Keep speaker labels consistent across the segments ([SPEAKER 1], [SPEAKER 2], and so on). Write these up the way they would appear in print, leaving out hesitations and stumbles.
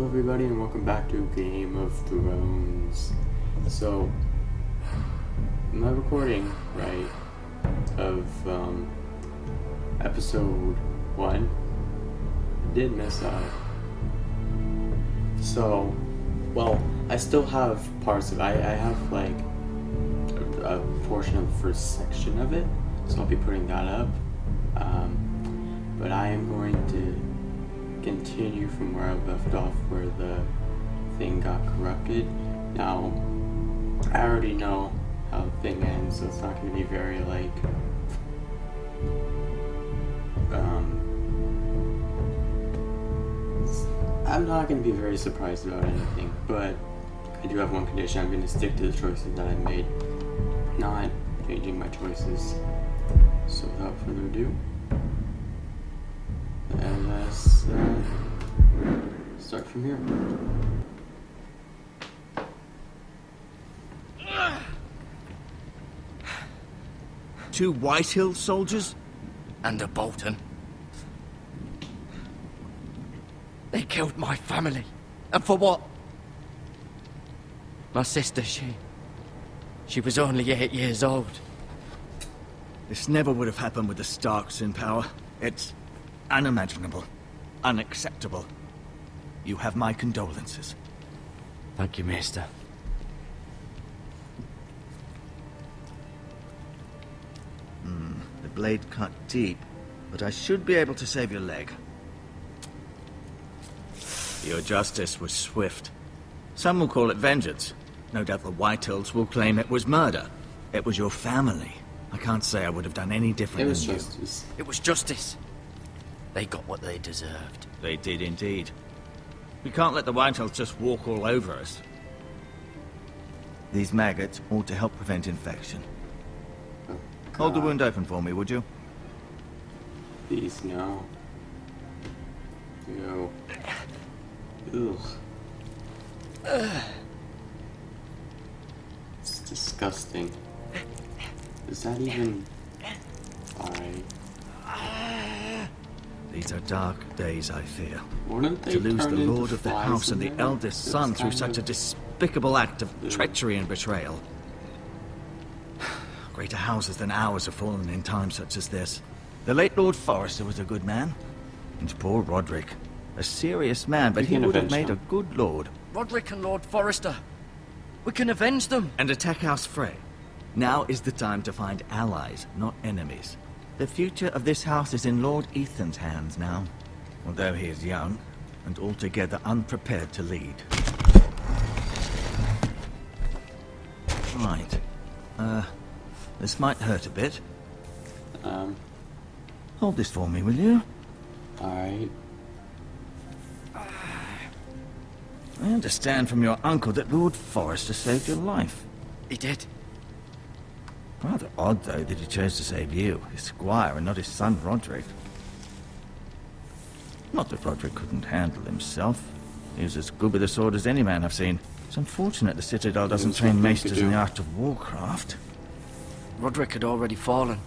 [SPEAKER 1] everybody, and welcome back to Game of Thrones. So, my recording, right, of episode 1 did mess up. So, well, I still have parts of it. I have like a portion of the first section of it, so I'll be putting that up. But I am going to continue from where I left off, where the thing got corrupted. Now, I already know how the thing ends, so it's not going to be very, like, I'm not going to be very surprised about anything, but I do have one condition. I'm going to stick to the choices that I made, not changing my choices. So without further ado, and let's start from here.
[SPEAKER 2] Two Whitehill soldiers?
[SPEAKER 3] And a Bolton. They killed my family. And for what? My sister, she was only 8 years old.
[SPEAKER 2] This never would have happened with the Starks in power. It's unimaginable. Unacceptable. You have my condolences.
[SPEAKER 3] Thank you, Maester.
[SPEAKER 2] The blade cut deep, but I should be able to save your leg. Your justice was swift. Some will call it vengeance. No doubt the Whitehills will claim it was murder. It was your family. I can't say I would have done any different
[SPEAKER 1] It was
[SPEAKER 2] than
[SPEAKER 1] justice.
[SPEAKER 3] It was justice. They got what they deserved.
[SPEAKER 2] you. They did indeed. We can't let the Whitehills just walk all over us. These maggots ought to help prevent infection.
[SPEAKER 1] Oh,
[SPEAKER 2] Hold the
[SPEAKER 1] God.
[SPEAKER 2] wound open for me, would you?
[SPEAKER 1] Please, no. Ew. Ugh. It's disgusting. Is that even alright?
[SPEAKER 2] These are dark days, I fear.
[SPEAKER 1] Wouldn't they
[SPEAKER 2] To lose
[SPEAKER 1] turn
[SPEAKER 2] the
[SPEAKER 1] into
[SPEAKER 2] lord of the
[SPEAKER 1] flies
[SPEAKER 2] house
[SPEAKER 1] in
[SPEAKER 2] and the
[SPEAKER 1] there?
[SPEAKER 2] eldest
[SPEAKER 1] It's
[SPEAKER 2] son through
[SPEAKER 1] kind
[SPEAKER 2] such a
[SPEAKER 1] of-
[SPEAKER 2] despicable act of treachery and betrayal. Greater houses than ours have fallen in times such as this. The late Lord Forrester was a good man. And poor Roderick. A serious man, but
[SPEAKER 1] We
[SPEAKER 2] he
[SPEAKER 1] can
[SPEAKER 2] would have
[SPEAKER 1] avenge
[SPEAKER 2] made a
[SPEAKER 1] him.
[SPEAKER 2] good lord.
[SPEAKER 3] Roderick and Lord Forrester. We can avenge them.
[SPEAKER 2] And attack House Frey. Now is the time to find allies, not enemies. The future of this house is in Lord Ethan's hands now. Although he is young, and altogether unprepared to lead. Right. This might hurt a bit. Hold this for me, will you?
[SPEAKER 1] Alright.
[SPEAKER 2] I understand from your uncle that Lord Forrester saved your life.
[SPEAKER 3] He did.
[SPEAKER 2] Rather odd, though, that he chose to save you, his squire, and not his son Roderick. Not that Roderick couldn't handle himself. He was as good with a sword as any man I've seen. It's unfortunate the Citadel doesn't
[SPEAKER 1] There's
[SPEAKER 2] train
[SPEAKER 1] nothing to
[SPEAKER 2] maesters in
[SPEAKER 1] do.
[SPEAKER 2] the art of warcraft.
[SPEAKER 3] Roderick had already fallen.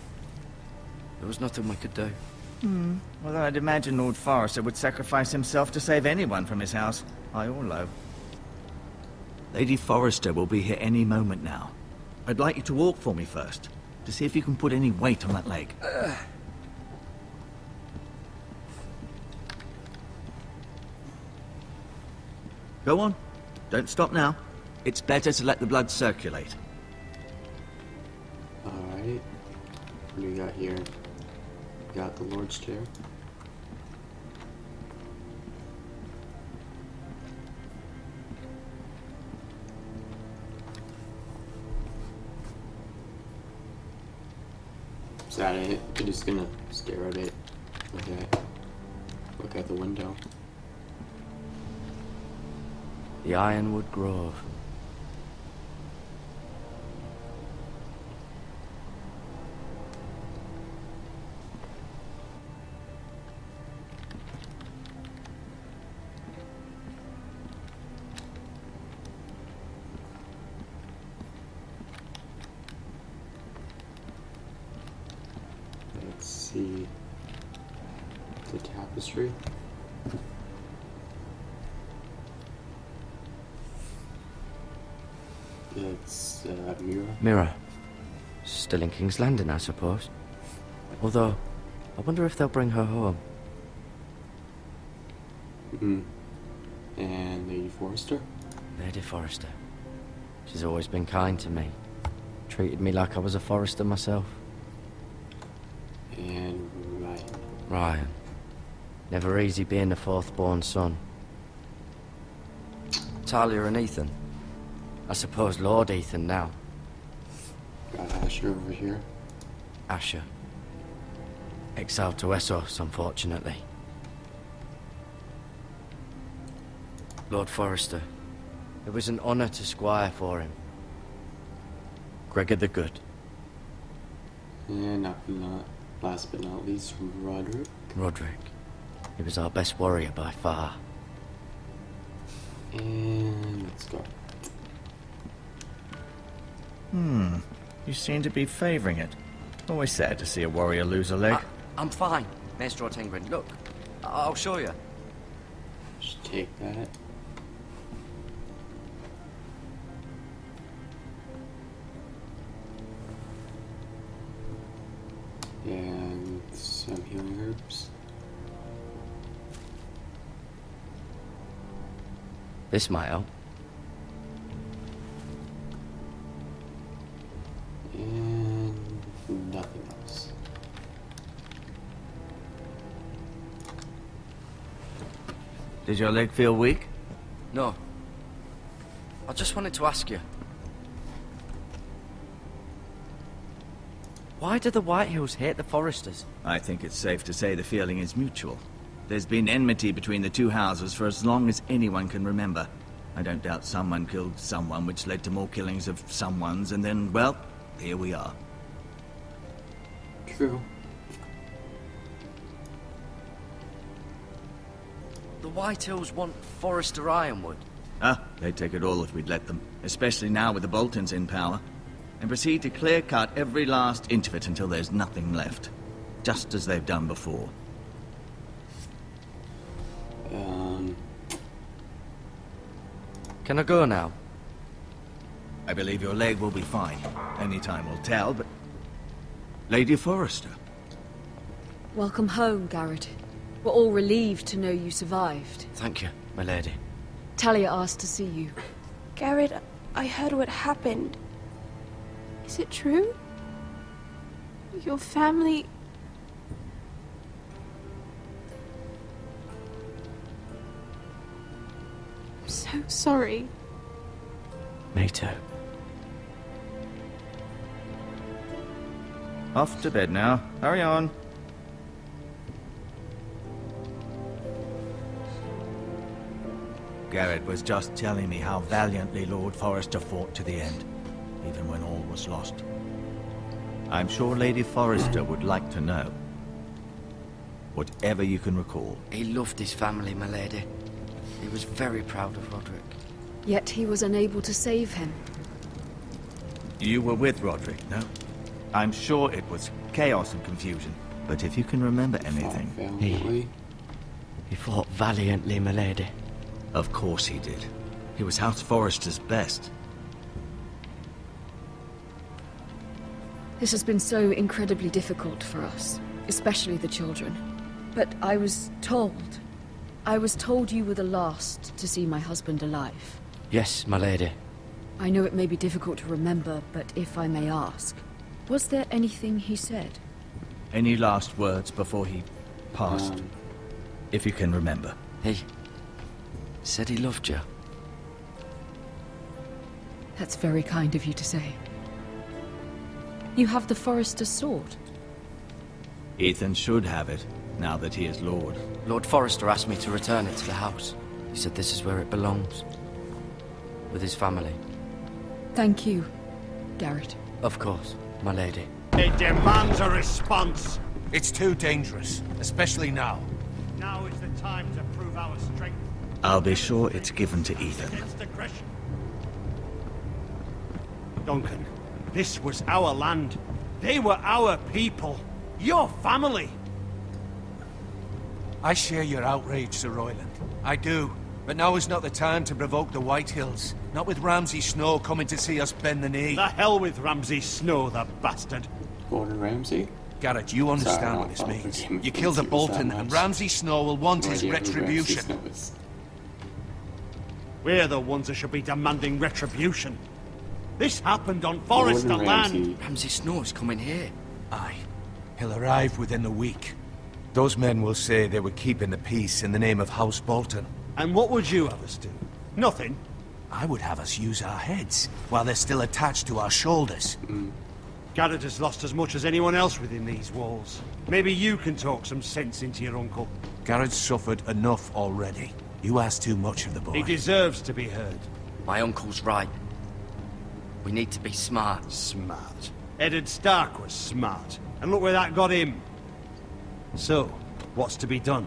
[SPEAKER 3] There was nothing we could do.
[SPEAKER 2] Although I'd imagine Lord Forrester would sacrifice himself to save anyone from high house, high or low. Lady Forrester will be here any moment now. I'd like you to walk for me first, to see if you can put any weight on that leg. Go on. Don't stop now. It's better to let the blood circulate.
[SPEAKER 1] Alright. What do we got here? We got the Lord's chair. Is that it? We're just gonna stare at it. Look at the window.
[SPEAKER 3] The Ironwood Grove.
[SPEAKER 1] Let's see. The tapestry. It's Mira.
[SPEAKER 3] Mira. Still in King's Landing, I suppose. Although, I wonder if they'll bring her home.
[SPEAKER 1] And Lady Forrester?
[SPEAKER 3] Lady Forrester. She's always been kind to me. Treated me like I was a Forrester myself.
[SPEAKER 1] And Ryan.
[SPEAKER 3] Ryan. Never easy being the fourth-born son. Talia and Ethan. I suppose Lord Ethan now.
[SPEAKER 1] Got Asher over here.
[SPEAKER 3] Asher. Exiled to Essos, unfortunately. Lord Forrester. It was an honor to squire for him. Gregor the Good.
[SPEAKER 1] And last but not least, Roderick.
[SPEAKER 3] Roderick. He was our best warrior by far.
[SPEAKER 1] And let's go.
[SPEAKER 2] You seem to be favoring it. Always sad to see a warrior lose a leg.
[SPEAKER 3] I'm fine, Maestro Tingrin. Look, I'll show you.
[SPEAKER 1] Just take that. And some healing herbs.
[SPEAKER 3] This might help.
[SPEAKER 1] And nothing else.
[SPEAKER 2] Did your leg feel weak?
[SPEAKER 3] No. I just wanted to ask you. Why do the Whitehills hate the Forresters?
[SPEAKER 2] I think it's safe to say the feeling is mutual. There's been enmity between the two houses for as long as anyone can remember. I don't doubt someone killed someone, which led to more killings of someones, and then, well, here we are.
[SPEAKER 1] True.
[SPEAKER 3] The Whitehills want Forrester Ironwood.
[SPEAKER 2] They'd take it all if we'd let them, especially now with the Boltons in power, and proceed to clear-cut every last inch of it until there's nothing left, just as they've done before.
[SPEAKER 3] Can I go now?
[SPEAKER 2] I believe your leg will be fine. Only time will tell, but... Lady Forrester.
[SPEAKER 4] Welcome home, Garrett. We're all relieved to know you survived.
[SPEAKER 3] Thank you, my lady.
[SPEAKER 4] Talia asked to see you.
[SPEAKER 5] Garrett, I heard what happened. Is it true? Your family... I'm so sorry.
[SPEAKER 3] Me too.
[SPEAKER 2] Off to bed now. Hurry on. Garrett was just telling me how valiantly Lord Forrester fought to the end, even when all was lost. I'm sure Lady Forrester would like to know. Whatever you can recall.
[SPEAKER 3] He loved his family, my lady. He was very proud of Roderick.
[SPEAKER 4] Yet he was unable to save him.
[SPEAKER 2] You were with Roderick, no? I'm sure it was chaos and confusion, but if you can remember anything...
[SPEAKER 1] Valiantly.
[SPEAKER 3] He fought valiantly, my lady.
[SPEAKER 2] Of course he did. He was House Forrester's best.
[SPEAKER 4] This has been so incredibly difficult for us, especially the children. But I was told you were the last to see my husband alive.
[SPEAKER 3] Yes, my lady.
[SPEAKER 4] I know it may be difficult to remember, but if I may ask, was there anything he said?
[SPEAKER 2] Any last words before he passed? If you can remember.
[SPEAKER 3] He said he loved you.
[SPEAKER 4] That's very kind of you to say. You have the Forrester's sword.
[SPEAKER 2] Ethan should have it, now that he is Lord.
[SPEAKER 3] Lord Forrester asked me to return it to the house. He said this is where it belongs. With his family.
[SPEAKER 4] Thank you, Garrett.
[SPEAKER 3] Of course, my lady.
[SPEAKER 6] It demands a response.
[SPEAKER 7] It's too dangerous, especially now.
[SPEAKER 6] Now is the time to prove our strength.
[SPEAKER 2] I'll be sure it's given to Ethan.
[SPEAKER 6] Against aggression. Duncan, this was our land. They were our people. Your family.
[SPEAKER 7] I share your outrage, Sir Royland. I do. But now is not the time to provoke the Whitehills. Not with Ramsay Snow coming to see us bend the knee.
[SPEAKER 6] The hell with Ramsay Snow, the bastard.
[SPEAKER 1] Gordon Ramsay?
[SPEAKER 7] Garrett, you understand
[SPEAKER 1] Sorry,
[SPEAKER 7] what this
[SPEAKER 1] my fault for
[SPEAKER 7] means.
[SPEAKER 1] getting
[SPEAKER 7] You killed a
[SPEAKER 1] confused
[SPEAKER 7] Bolton,
[SPEAKER 1] that
[SPEAKER 7] and
[SPEAKER 1] much.
[SPEAKER 7] Ramsay Snow will want
[SPEAKER 1] No
[SPEAKER 7] his
[SPEAKER 1] idea who Ramsay
[SPEAKER 7] retribution.
[SPEAKER 1] Snow is.
[SPEAKER 6] We're the ones that should be demanding retribution. This happened on Forester
[SPEAKER 1] Gordon
[SPEAKER 6] land.
[SPEAKER 1] Ramsay.
[SPEAKER 3] Ramsay Snow is coming here.
[SPEAKER 7] Aye. He'll arrive within a week. Those men will say they were keeping the peace in the name of House Bolton.
[SPEAKER 6] And what would you have us do? Nothing.
[SPEAKER 7] I would have us use our heads, while they're still attached to our shoulders.
[SPEAKER 6] Garrett has lost as much as anyone else within these walls. Maybe you can talk some sense into your uncle.
[SPEAKER 7] Garrett's suffered enough already. You ask too much of the boy.
[SPEAKER 6] He deserves to be heard.
[SPEAKER 3] My uncle's right. We need to be smart.
[SPEAKER 6] Smart. Eddard Stark was smart. And look where that got him. So, what's to be done?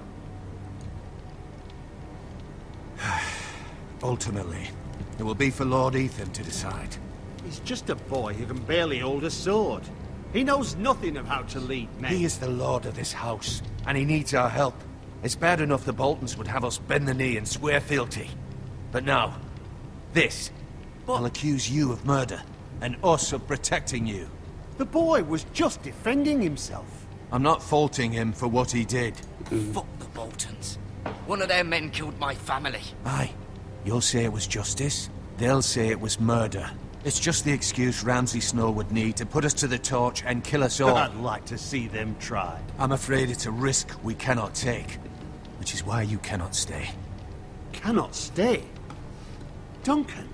[SPEAKER 7] Ultimately, it will be for Lord Ethan to decide.
[SPEAKER 6] He's just a boy who can barely hold a sword. He knows nothing of how to lead men.
[SPEAKER 7] He is the lord of this house, and he needs our help. It's bad enough the Boltons would have us bend the knee and swear fealty. But now, this. I'll accuse you of murder, and us of protecting you.
[SPEAKER 6] The boy was just defending himself.
[SPEAKER 7] I'm not faulting him for what he did.
[SPEAKER 3] Fuck the Boltons. One of their men killed my family.
[SPEAKER 7] Aye. You'll say it was justice. They'll say it was murder. It's just the excuse Ramsay Snow would need to put us to the torch and kill us all.
[SPEAKER 6] I'd like to see them try.
[SPEAKER 7] I'm afraid it's a risk we cannot take. Which is why you cannot stay.
[SPEAKER 6] Cannot stay. Duncan,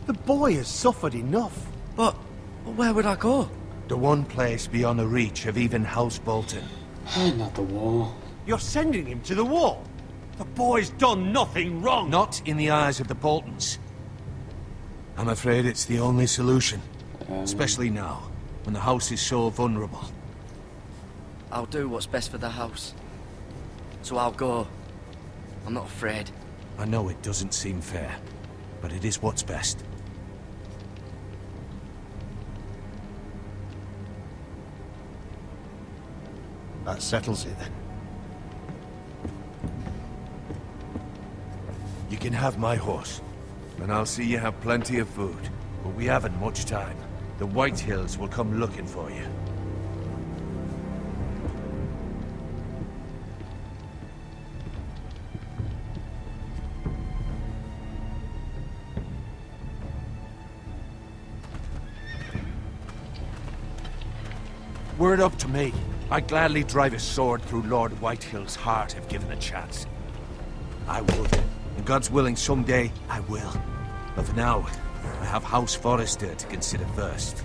[SPEAKER 6] the boy has suffered enough.
[SPEAKER 3] But where would I go?
[SPEAKER 7] The one place beyond the reach of even House Bolton.
[SPEAKER 1] Not the wall.
[SPEAKER 6] You're sending him to the wall. The boy's done nothing wrong.
[SPEAKER 7] Not in the eyes of the Boltons. I'm afraid it's the only solution. Especially now, when the house is so vulnerable.
[SPEAKER 3] I'll do what's best for the house. So I'll go. I'm not afraid.
[SPEAKER 7] I know it doesn't seem fair, but it is what's best.
[SPEAKER 6] That settles it then.
[SPEAKER 7] You can have my horse, and I'll see you have plenty of food. But we haven't much time. The Whitehills will come looking for you. Were it up to me, I'd gladly drive a sword through Lord Whitehill's heart if given a chance. I would. And God's willing, someday I will. But for now, I have House Forrester to consider first.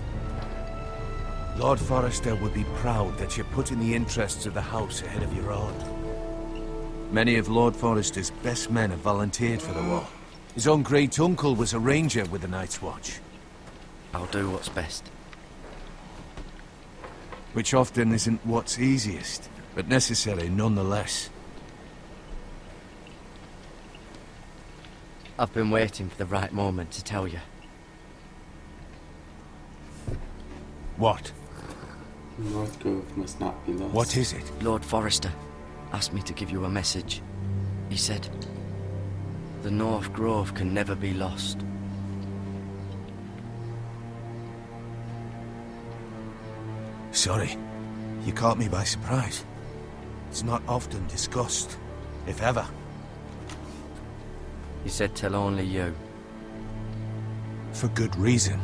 [SPEAKER 7] Lord Forrester would be proud that you're putting the interests of the house ahead of your own. Many of Lord Forrester's best men have volunteered for the war. His own great-uncle was a ranger with the Night's Watch.
[SPEAKER 3] I'll do what's best.
[SPEAKER 7] Which often isn't what's easiest, but necessary nonetheless.
[SPEAKER 3] I've been waiting for the right moment to tell you.
[SPEAKER 7] What?
[SPEAKER 1] North Grove must not be lost.
[SPEAKER 7] What is it?
[SPEAKER 3] Lord Forrester asked me to give you a message. He said, the North Grove can never be lost.
[SPEAKER 7] Sorry. You caught me by surprise. It's not often discussed, if ever.
[SPEAKER 3] He said tell only you.
[SPEAKER 7] For good reason.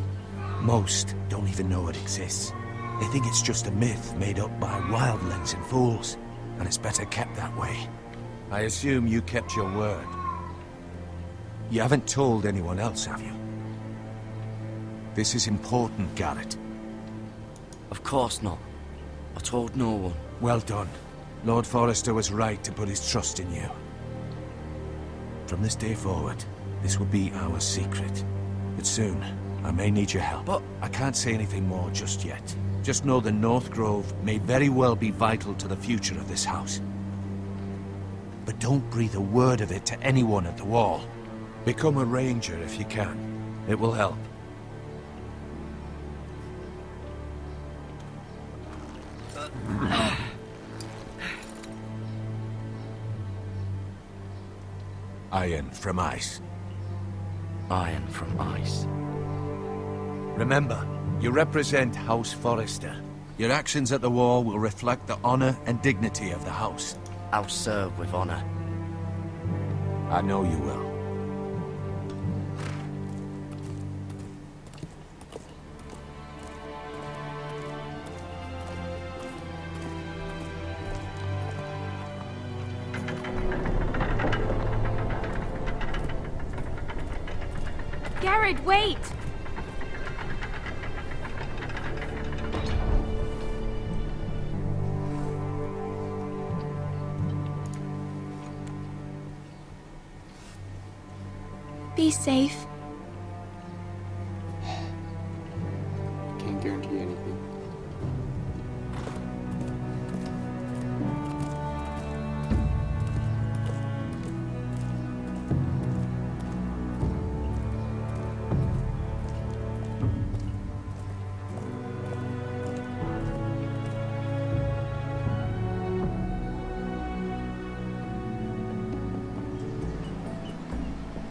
[SPEAKER 7] Most don't even know it exists. They think it's just a myth made up by wildlings and fools, and it's better kept that way. I assume you kept your word. You haven't told anyone else, have you? This is important, Garrett.
[SPEAKER 3] Of course not. I told no one.
[SPEAKER 7] Well done. Lord Forrester was right to put his trust in you. From this day forward, this will be our secret. But soon, I may need your help.
[SPEAKER 3] But
[SPEAKER 7] I can't say anything more just yet. Just know the North Grove may very well be vital to the future of this house. But don't breathe a word of it to anyone at the wall. Become a ranger if you can. It will help. Iron from ice.
[SPEAKER 3] Iron from ice.
[SPEAKER 7] Remember, you represent House Forrester. Your actions at the wall will reflect the honor and dignity of the house.
[SPEAKER 3] I'll serve with honor.
[SPEAKER 7] I know you will.
[SPEAKER 5] Garrett, wait! Be safe.
[SPEAKER 1] Can't guarantee anything.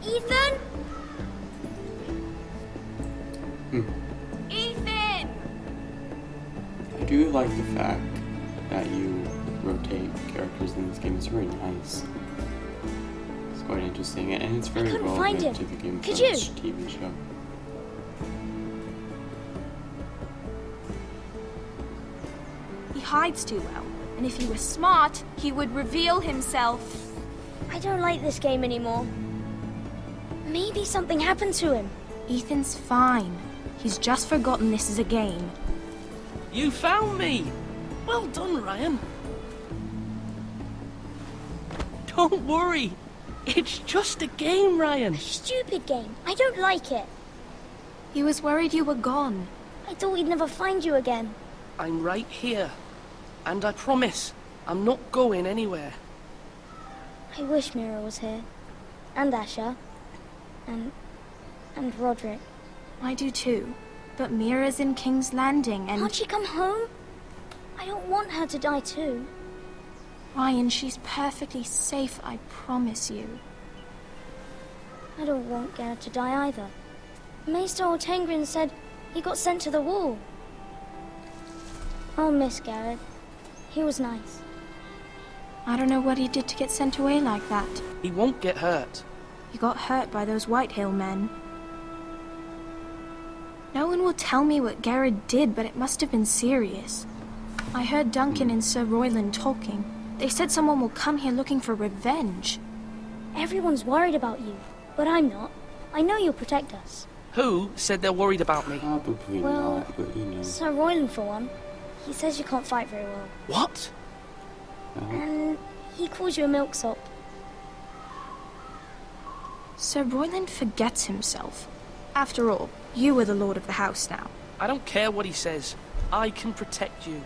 [SPEAKER 8] Ethan?
[SPEAKER 5] Ethan!
[SPEAKER 1] I do like the fact that you rotate characters in this game. It's really nice. It's quite interesting, and it's very
[SPEAKER 8] couldn't find
[SPEAKER 1] relevant
[SPEAKER 8] him.
[SPEAKER 1] to the Game of
[SPEAKER 8] Could
[SPEAKER 1] Thrones
[SPEAKER 8] you?
[SPEAKER 1] TV show.
[SPEAKER 5] He hides too well, and if he were smart, he would reveal himself.
[SPEAKER 8] I don't like this game anymore. Maybe something happened to him.
[SPEAKER 5] Ethan's fine. He's just forgotten this is a game.
[SPEAKER 9] You found me! Well done, Ryan. Don't worry. It's just a game, Ryan.
[SPEAKER 8] Stupid game. I don't like it.
[SPEAKER 5] He was worried you were gone.
[SPEAKER 8] I thought we'd never find you again.
[SPEAKER 9] I'm right here. And I promise, I'm not going anywhere.
[SPEAKER 8] I wish Mira was here. And Asher. And Roderick.
[SPEAKER 5] I do too. But Mira's in King's Landing and...
[SPEAKER 8] Can't she come home? I don't want her to die too.
[SPEAKER 5] Ryan, she's perfectly safe, I promise you.
[SPEAKER 8] I don't want Garrett to die either. Maester Ortengrin said he got sent to the wall. I'll miss Garrett. He was nice.
[SPEAKER 5] I don't know what he did to get sent away like that.
[SPEAKER 9] He won't get hurt.
[SPEAKER 5] He got hurt by those Whitehill men. No one will tell me what Garrett did, but it must have been serious. I heard Duncan and Sir Royland talking. They said someone will come here looking for revenge.
[SPEAKER 8] Everyone's worried about you, but I'm not. I know you'll protect us.
[SPEAKER 9] Who said they're worried about me?
[SPEAKER 1] Probably
[SPEAKER 8] Well,
[SPEAKER 1] not, but you know.
[SPEAKER 8] Sir Royland for one. He says you can't fight very well.
[SPEAKER 9] What?
[SPEAKER 8] And he calls you a milksop.
[SPEAKER 5] Sir Royland forgets himself. After all, you are the lord of the house now.
[SPEAKER 9] I don't care what he says. I can protect you.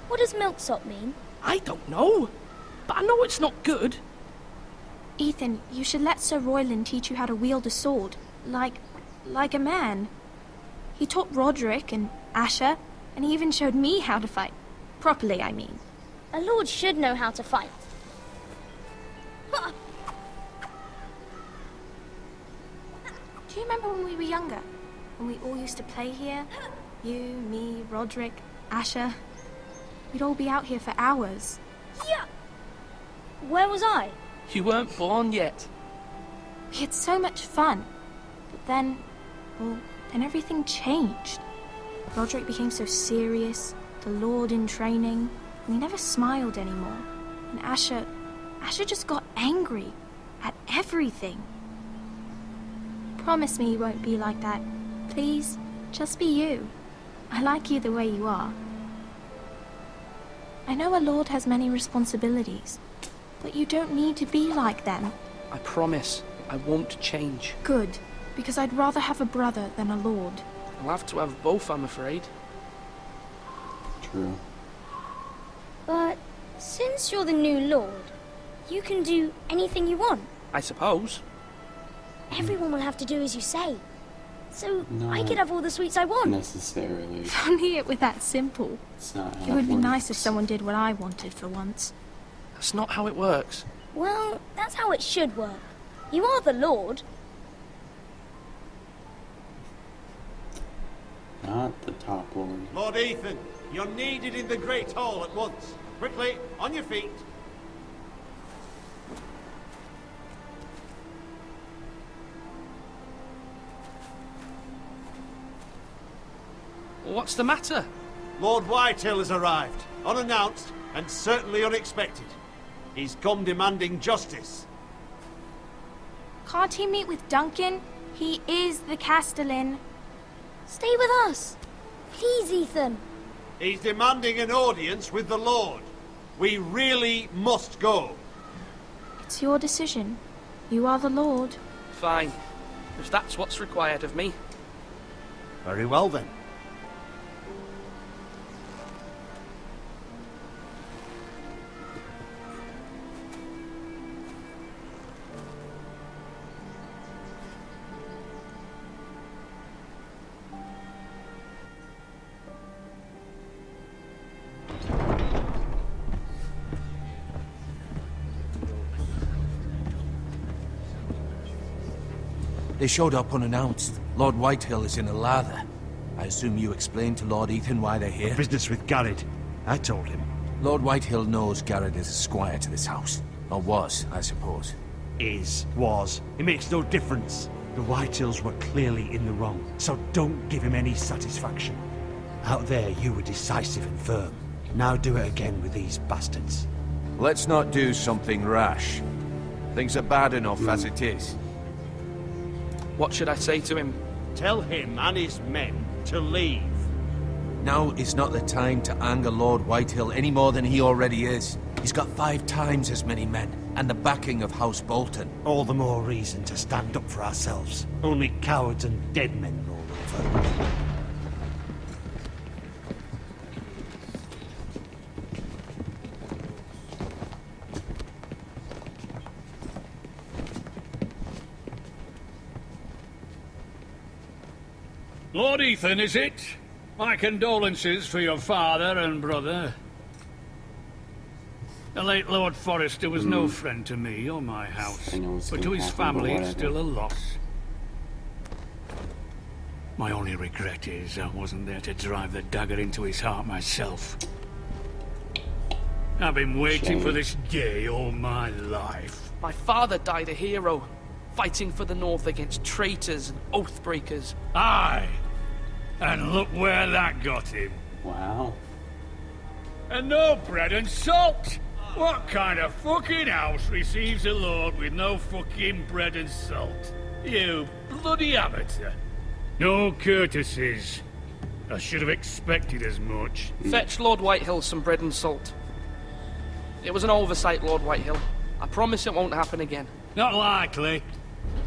[SPEAKER 8] What does milksop mean?
[SPEAKER 9] I don't know. But I know it's not good.
[SPEAKER 5] Ethan, you should let Sir Royland teach you how to wield a sword. Like a man. He taught Roderick and Asher, and he even showed me how to fight. Properly, I mean.
[SPEAKER 8] A lord should know how to fight.
[SPEAKER 5] Do you remember when we were younger? When we all used to play here? You, me, Roderick, Asher. We'd all be out here for hours.
[SPEAKER 8] Yeah. Where was I?
[SPEAKER 9] You weren't born yet.
[SPEAKER 5] We had so much fun. But then, well, then everything changed. Roderick became so serious, the Lord in training, and he never smiled anymore. And Asher just got angry at everything. Promise me you won't be like that. Please, just be you. I like you the way you are. I know a lord has many responsibilities, but you don't need to be like them.
[SPEAKER 9] I promise I won't change.
[SPEAKER 5] Good, because I'd rather have a brother than a lord.
[SPEAKER 9] I'll have to have both, I'm afraid.
[SPEAKER 1] True.
[SPEAKER 8] But since you're the new lord, you can do anything you want.
[SPEAKER 9] I suppose.
[SPEAKER 8] Everyone will have to do as you say. So I
[SPEAKER 1] Not
[SPEAKER 8] could have all the sweets I want.
[SPEAKER 1] necessarily.
[SPEAKER 5] If only it were that simple.
[SPEAKER 1] It's not how
[SPEAKER 5] It would be nice if
[SPEAKER 1] works.
[SPEAKER 5] someone did what I wanted for once.
[SPEAKER 9] That's not how it works.
[SPEAKER 8] Well, that's how it should work. You are the Lord.
[SPEAKER 1] Not the top lord.
[SPEAKER 6] Lord Ethan, you're needed in the Great Hall at once. Quickly, on your feet.
[SPEAKER 9] What's the matter?
[SPEAKER 6] Lord Whitehill has arrived, unannounced and certainly unexpected. He's come demanding justice.
[SPEAKER 5] Can't he meet with Duncan? He is the Castellan.
[SPEAKER 8] Stay with us. Please, Ethan.
[SPEAKER 6] He's demanding an audience with the Lord. We really must go.
[SPEAKER 5] It's your decision. You are the Lord.
[SPEAKER 9] Fine. If that's what's required of me.
[SPEAKER 6] Very well then.
[SPEAKER 7] They showed up unannounced. Lord Whitehill is in a lather. I assume you explained to Lord Ethan why they're here?
[SPEAKER 6] Business with Garrett. I told him.
[SPEAKER 7] Lord Whitehill knows Garrett is a squire to this house. Or was, I suppose.
[SPEAKER 6] Was. It makes no difference. The Whitehills were clearly in the wrong, so don't give him any satisfaction. Out there, you were decisive and firm. Now do it again with these bastards.
[SPEAKER 7] Let's not do something rash. Things are bad enough as it is.
[SPEAKER 9] What should I say to him?
[SPEAKER 6] Tell him and his men to leave.
[SPEAKER 7] Now is not the time to anger Lord Whitehill any more than he already is. He's got 5 times as many men, and the backing of House Bolton.
[SPEAKER 6] All the more reason to stand up for ourselves. Only cowards and dead men roll over.
[SPEAKER 10] Lord Ethan, is it? My condolences for your father and brother. The late Lord Forrester was no friend to me or my house, but to his family it's still a loss. My only regret is I wasn't there to drive the dagger into his heart myself. I've been waiting for this day all my life.
[SPEAKER 9] My father died a hero, fighting for the North against traitors and oath-breakers.
[SPEAKER 10] Aye! And look where that got him.
[SPEAKER 1] Wow.
[SPEAKER 10] And no bread and salt! What kind of fucking house receives a lord with no fucking bread and salt? You bloody amateur. No courtesies. I should have expected as much.
[SPEAKER 9] Fetch Lord Whitehill some bread and salt. It was an oversight, Lord Whitehill. I promise it won't happen again.
[SPEAKER 10] Not likely.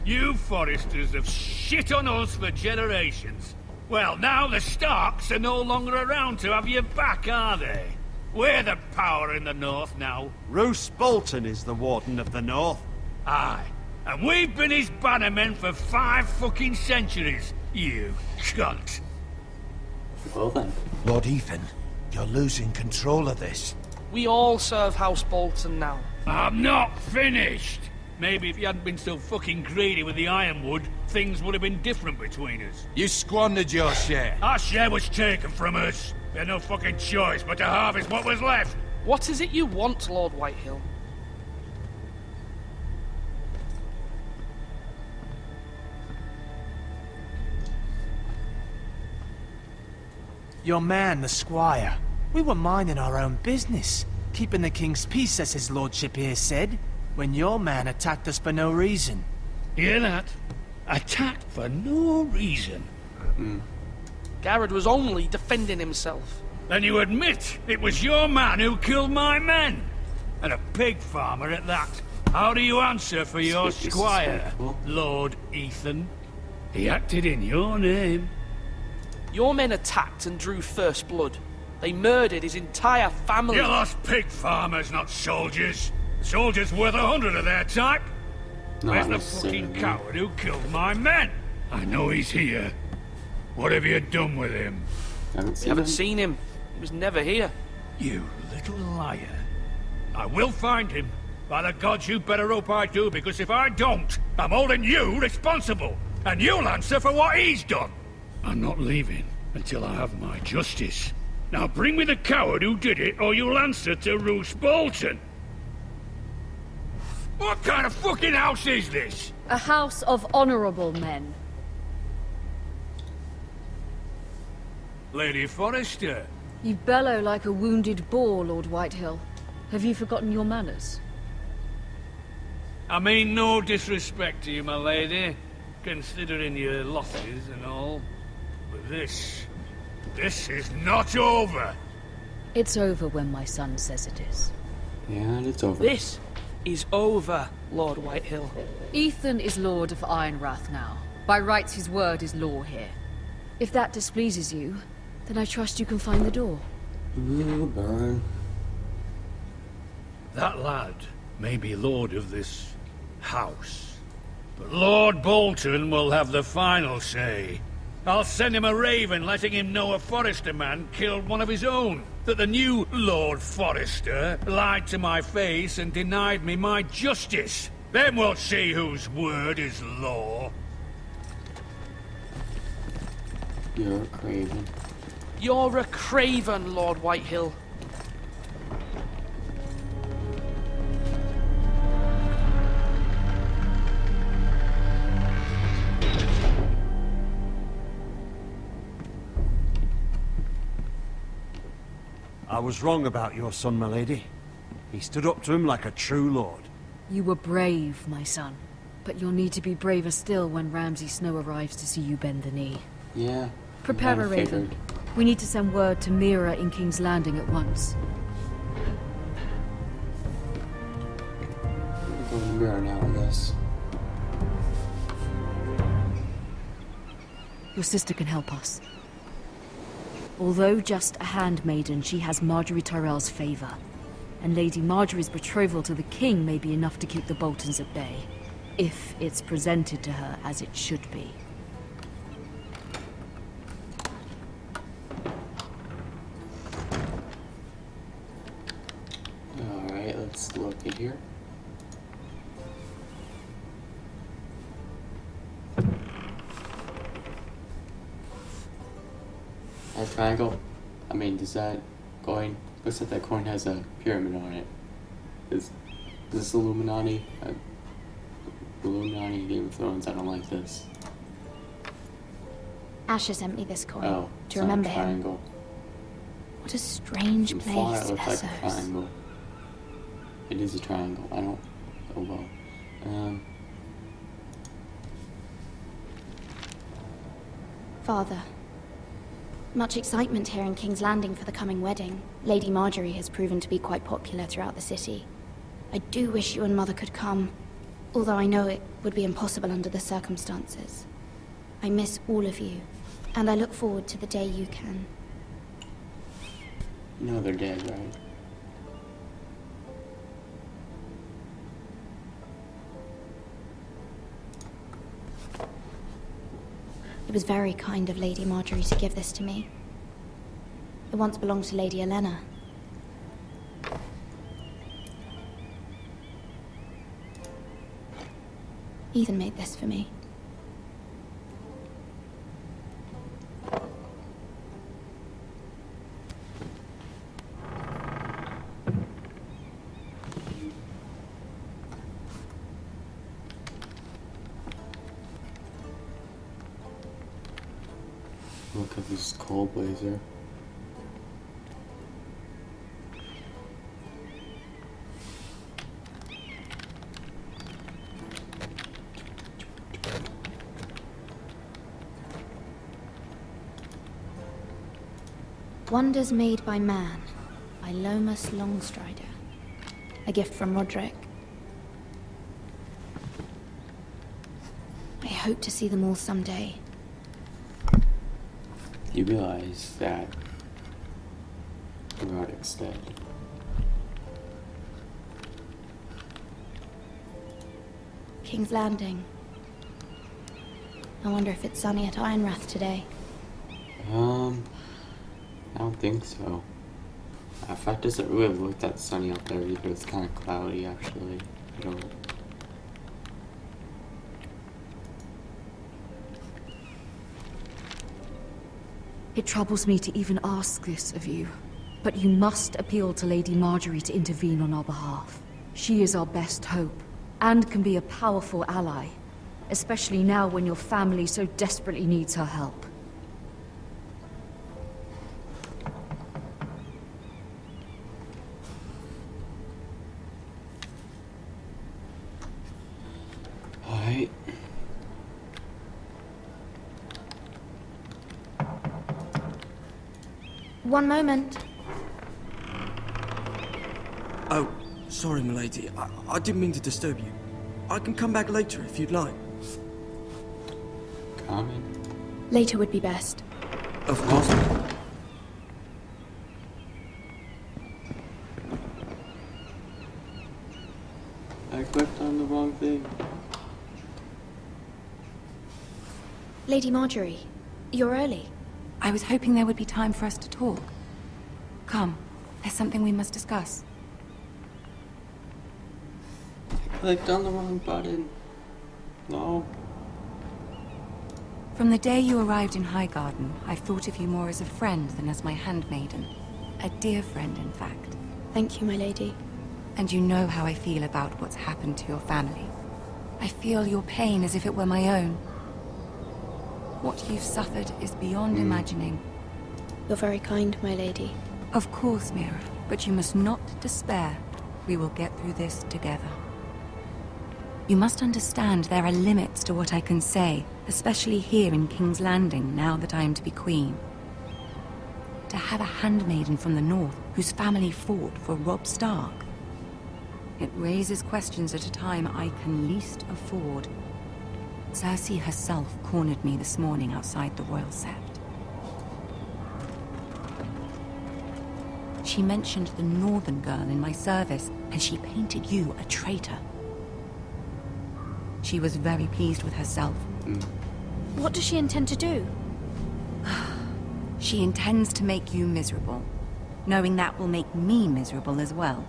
[SPEAKER 10] You Forresters have shit on us for generations. Well, now the Starks are no longer around to have your back, are they? We're the power in the North now.
[SPEAKER 6] Roose Bolton is the Warden of the North.
[SPEAKER 10] Aye. And we've been his bannermen for 5 fucking centuries, you cunt.
[SPEAKER 1] Well then.
[SPEAKER 7] Lord Ethan, you're losing control of this.
[SPEAKER 9] We all serve House Bolton now.
[SPEAKER 10] I'm not finished! Maybe if you hadn't been so fucking greedy with the ironwood, things would have been different between us.
[SPEAKER 7] You squandered your share.
[SPEAKER 10] Our share was taken from us. We had no fucking choice but to harvest what was left.
[SPEAKER 9] What is it you want, Lord Whitehill?
[SPEAKER 11] Your man, the squire. We were minding our own business, keeping the king's peace, as his lordship here said, when your man attacked us for no reason.
[SPEAKER 10] Hear that? Attacked for no reason.
[SPEAKER 9] Garrett was only defending himself.
[SPEAKER 10] Then you admit it was your man who killed my men? And a pig farmer at that. How do you answer for your squire, Lord Ethan? He acted in your name.
[SPEAKER 9] Your men attacked and drew first blood. They murdered his entire family.
[SPEAKER 10] You lost pig farmers, not soldiers. Soldiers worth 100 of their type. Where's the fucking coward who killed my men? I know he's here. What have you done with him?
[SPEAKER 9] Haven't seen him. He was never here.
[SPEAKER 10] You little liar. I will find him. By the gods, you better hope I do, because if I don't, I'm holding you responsible. And you'll answer for what he's done. I'm not leaving until I have my justice. Now bring me the coward who did it, or you'll answer to Roose Bolton. What kind of fucking house is this?
[SPEAKER 4] A house of honorable men.
[SPEAKER 10] Lady Forrester.
[SPEAKER 4] You bellow like a wounded boar, Lord Whitehill. Have you forgotten your manners?
[SPEAKER 10] I mean no disrespect to you, my lady, considering your losses and all. But this is not over.
[SPEAKER 4] It's over when my son says it is.
[SPEAKER 1] Yeah, and it's over.
[SPEAKER 9] This is over, Lord Whitehill.
[SPEAKER 4] Ethan is Lord of Ironrath now. By rights, his word is law here. If that displeases you, then I trust you can find the door.
[SPEAKER 1] Ooh, burn.
[SPEAKER 10] That lad may be lord of this house, but Lord Bolton will have the final say. I'll send him a raven letting him know a Forrester man killed one of his own. That the new Lord Forrester lied to my face and denied me my justice. Then we'll see whose word is law.
[SPEAKER 1] You're a craven.
[SPEAKER 9] You're a craven, Lord Whitehill.
[SPEAKER 6] I was wrong about your son, my lady. He stood up to him like a true lord.
[SPEAKER 4] You were brave, my son. But you'll need to be braver still when Ramsay Snow arrives to see you bend the knee.
[SPEAKER 1] Yeah.
[SPEAKER 4] Prepare a raven. We need to send word to Mira in King's Landing at once.
[SPEAKER 1] We're going to Mira now, I guess.
[SPEAKER 4] Your sister can help us. Although just a handmaiden, she has Marjorie Tyrell's favor. And Lady Marjorie's betrothal to the king may be enough to keep the Boltons at bay. If it's presented to her as it should be.
[SPEAKER 1] Alright, let's look in here. That triangle, I mean, does that coin, looks like that coin has a pyramid on it. Is this Illuminati? Illuminati Game of Thrones, I don't like this.
[SPEAKER 5] Asher sent me this coin.
[SPEAKER 1] Oh,
[SPEAKER 5] to remember him.
[SPEAKER 1] triangle.
[SPEAKER 5] What a strange
[SPEAKER 1] From
[SPEAKER 5] place,
[SPEAKER 1] far it looks like a
[SPEAKER 5] Essos.
[SPEAKER 1] triangle. It is a triangle, I don't, oh well.
[SPEAKER 5] Father. Much excitement here in King's Landing for the coming wedding. Lady Marjorie has proven to be quite popular throughout the city. I do wish you and Mother could come, although I know it would be impossible under the circumstances. I miss all of you, and I look forward to the day you can.
[SPEAKER 1] You know they're dead, right?
[SPEAKER 5] It was very kind of Lady Marjorie to give this to me. It once belonged to Lady Elena. Ethan made this for me.
[SPEAKER 1] Look at this coal blazer.
[SPEAKER 5] Wonders Made by Man, by Lomas Longstrider. A gift from Roderick. I hope to see them all someday.
[SPEAKER 1] You realize that Roderick's dead.
[SPEAKER 5] King's Landing. I wonder if it's sunny at
[SPEAKER 1] I
[SPEAKER 5] Ironrath today.
[SPEAKER 1] don't think so. In fact, it doesn't really look that sunny out there either. It's kind of cloudy, actually. I don't.
[SPEAKER 4] It troubles me to even ask this of you, but you must appeal to Lady Marjorie to intervene on our behalf. She is our best hope, and can be a powerful ally, especially now when your family so desperately needs her help.
[SPEAKER 1] Alright.
[SPEAKER 5] One moment.
[SPEAKER 12] Oh, sorry, milady. I didn't mean to disturb you. I can come back later if you'd like.
[SPEAKER 1] Common.
[SPEAKER 5] Later would be best.
[SPEAKER 12] Of course.
[SPEAKER 1] I clicked on the wrong thing.
[SPEAKER 5] Lady Marjorie, you're early.
[SPEAKER 13] I was hoping there would be time for us to talk. Come, there's something we must discuss.
[SPEAKER 1] I clicked on the wrong button. No.
[SPEAKER 13] From the day you arrived in Highgarden, I've thought of you more as a friend than as my handmaiden. A dear friend, in fact.
[SPEAKER 5] Thank you, my lady.
[SPEAKER 13] And you know how I feel about what's happened to your family. I feel your pain as if it were my own. What you've suffered is beyond imagining.
[SPEAKER 5] You're very kind, my lady.
[SPEAKER 13] Of course, Mira, but you must not despair. We will get through this together. You must understand there are limits to what I can say, especially here in King's Landing, now that I am to be queen. To have a handmaiden from the north whose family fought for Robb Stark. It raises questions at a time I can least afford. Cersei herself cornered me this morning outside the Royal Sept. She mentioned the northern girl in my service, and she painted you a traitor. She was very pleased with herself.
[SPEAKER 5] What does she intend to do?
[SPEAKER 13] She intends to make you miserable, knowing that will make me miserable as well.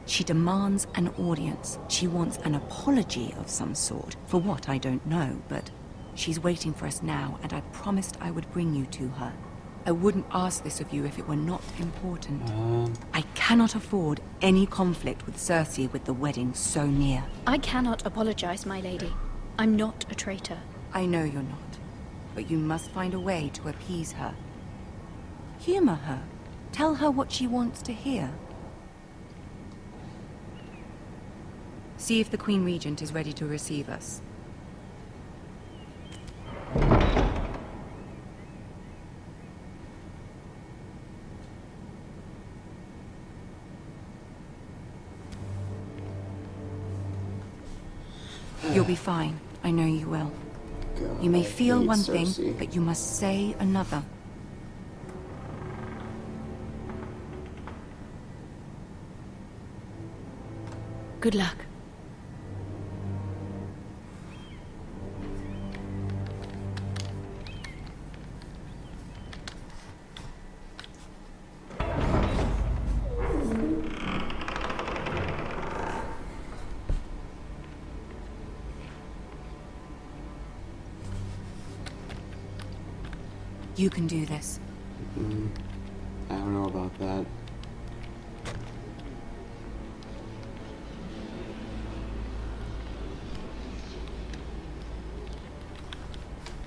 [SPEAKER 13] She demands an audience. She wants an apology of some sort. For what, I don't know, but she's waiting for us now, and I promised I would bring you to her. I wouldn't ask this of you if it were not important. I cannot afford any conflict with Cersei with the wedding so near.
[SPEAKER 5] I cannot apologize, my lady. I'm not a traitor.
[SPEAKER 13] I know you're not, but you must find a way to appease her. Humor her. Tell her what she wants to hear. See if the Queen Regent is ready to receive us. You'll be fine. I know you will.
[SPEAKER 1] God,
[SPEAKER 13] You may
[SPEAKER 1] I
[SPEAKER 13] feel
[SPEAKER 1] hate
[SPEAKER 13] one
[SPEAKER 1] Cersei.
[SPEAKER 13] thing, but you must say another.
[SPEAKER 4] Good luck.
[SPEAKER 13] You can do this.
[SPEAKER 1] I don't know about that.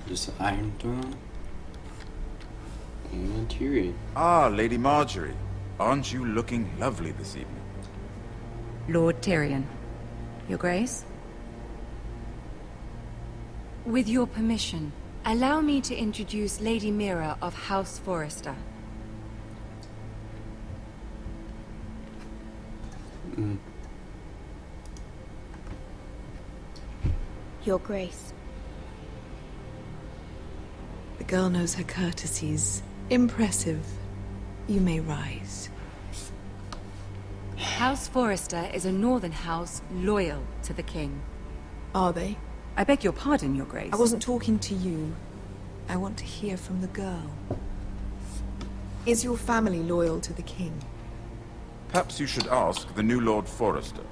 [SPEAKER 1] Just Iron Throne and Tyrion.
[SPEAKER 14] Ah, Lady Marjorie. Aren't you looking lovely this evening?
[SPEAKER 13] Lord Tyrion. Your Grace? With your permission, allow me to introduce Lady Mira of House Forrester.
[SPEAKER 5] Your Grace.
[SPEAKER 15] The girl knows her courtesies. Impressive. You may rise.
[SPEAKER 13] House Forrester is a northern house loyal to the king.
[SPEAKER 15] Are they?
[SPEAKER 13] I beg your pardon, Your Grace.
[SPEAKER 15] I wasn't talking to you. I want to hear from the girl. Is your family loyal to the king?
[SPEAKER 14] Perhaps you should ask the new Lord Forrester.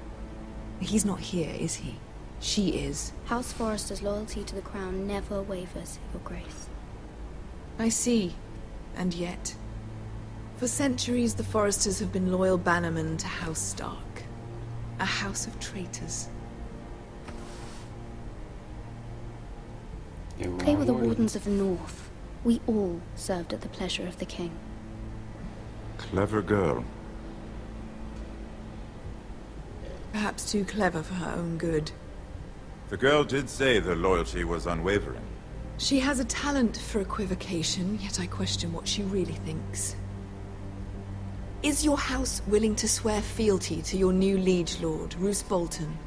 [SPEAKER 15] He's not here, is he? She is.
[SPEAKER 8] House Forrester's loyalty to the crown never wavers, Your Grace.
[SPEAKER 15] I see. And yet... For centuries, the Forresters have been loyal bannermen to House Stark. A house of traitors.
[SPEAKER 8] They were the Wardens of the North. We all served at the pleasure of the king.
[SPEAKER 14] Clever girl.
[SPEAKER 15] Perhaps too clever for her own good.
[SPEAKER 14] The girl did say their loyalty was unwavering.
[SPEAKER 15] She has a talent for equivocation, yet I question what she really thinks. Is your house willing to swear fealty to your new liege lord, Roose Bolton?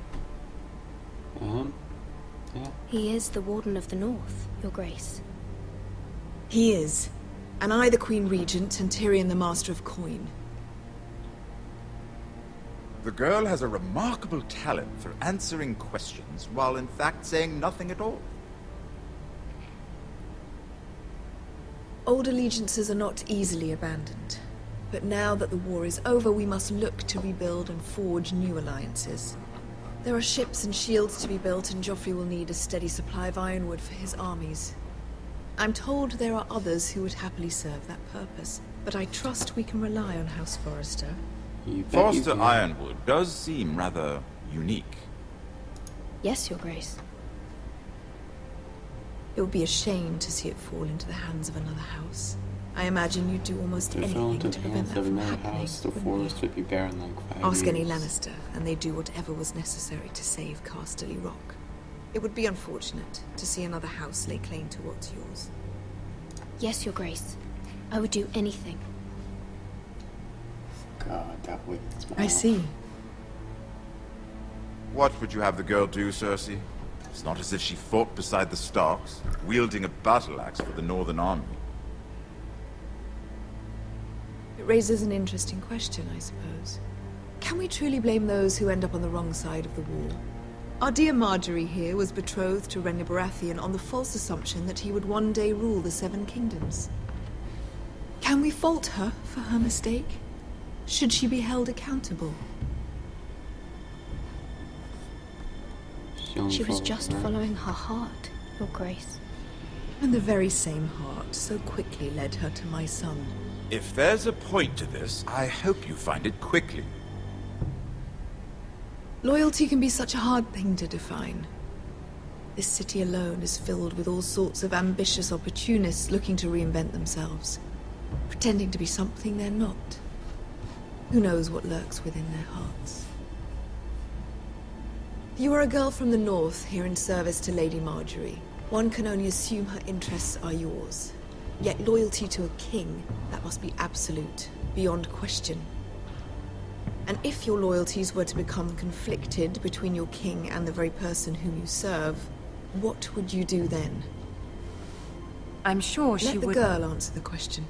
[SPEAKER 1] Yeah.
[SPEAKER 8] He is the Warden of the North, Your Grace.
[SPEAKER 15] He is. And I the Queen Regent and Tyrion the Master of Coin.
[SPEAKER 14] The girl has a remarkable talent for answering questions while in fact saying nothing at all.
[SPEAKER 15] Old allegiances are not easily abandoned. But now that the war is over, we must look to rebuild and forge new alliances. There are ships and shields to be built, and Joffrey will need a steady supply of ironwood for his armies. I'm told there are others who would happily serve that purpose, but I trust we can rely on House Forrester.
[SPEAKER 14] Forrester Ironwood does seem rather unique.
[SPEAKER 8] Yes, Your Grace.
[SPEAKER 15] It would be a shame to see it fall into the hands of another house. I imagine you'd do almost anything to prevent that from happening.
[SPEAKER 1] The forest would be bare in like 5
[SPEAKER 15] Ask any
[SPEAKER 1] years.
[SPEAKER 15] Lannister, and they'd do whatever was necessary to save Casterly Rock. It would be unfortunate to see another house lay claim to what's yours.
[SPEAKER 8] Yes, Your Grace. I would do anything.
[SPEAKER 1] God, that wicked smile.
[SPEAKER 15] I see.
[SPEAKER 14] What would you have the girl do, Cersei? It's not as if she fought beside the Starks, wielding a battle axe for the Northern Army.
[SPEAKER 15] It raises an interesting question, I suppose. Can we truly blame those who end up on the wrong side of the war? Our dear Marjorie here was betrothed to Renly Baratheon on the false assumption that he would one day rule the Seven Kingdoms. Can we fault her for her mistake? Should she be held accountable?
[SPEAKER 8] She was just following her heart, Your Grace.
[SPEAKER 15] And the very same heart so quickly led her to my son.
[SPEAKER 14] If there's a point to this, I hope you find it quickly.
[SPEAKER 15] Loyalty can be such a hard thing to define. This city alone is filled with all sorts of ambitious opportunists looking to reinvent themselves, pretending to be something they're not. Who knows what lurks within their hearts? You are a girl from the north, here in service to Lady Marjorie. One can only assume her interests are yours. Yet loyalty to a king, that must be absolute, beyond question. And if your loyalties were to become conflicted between your king and the very person whom you serve, what would you do then?
[SPEAKER 13] I'm sure she
[SPEAKER 15] would... Let the
[SPEAKER 13] would...
[SPEAKER 15] girl answer the question.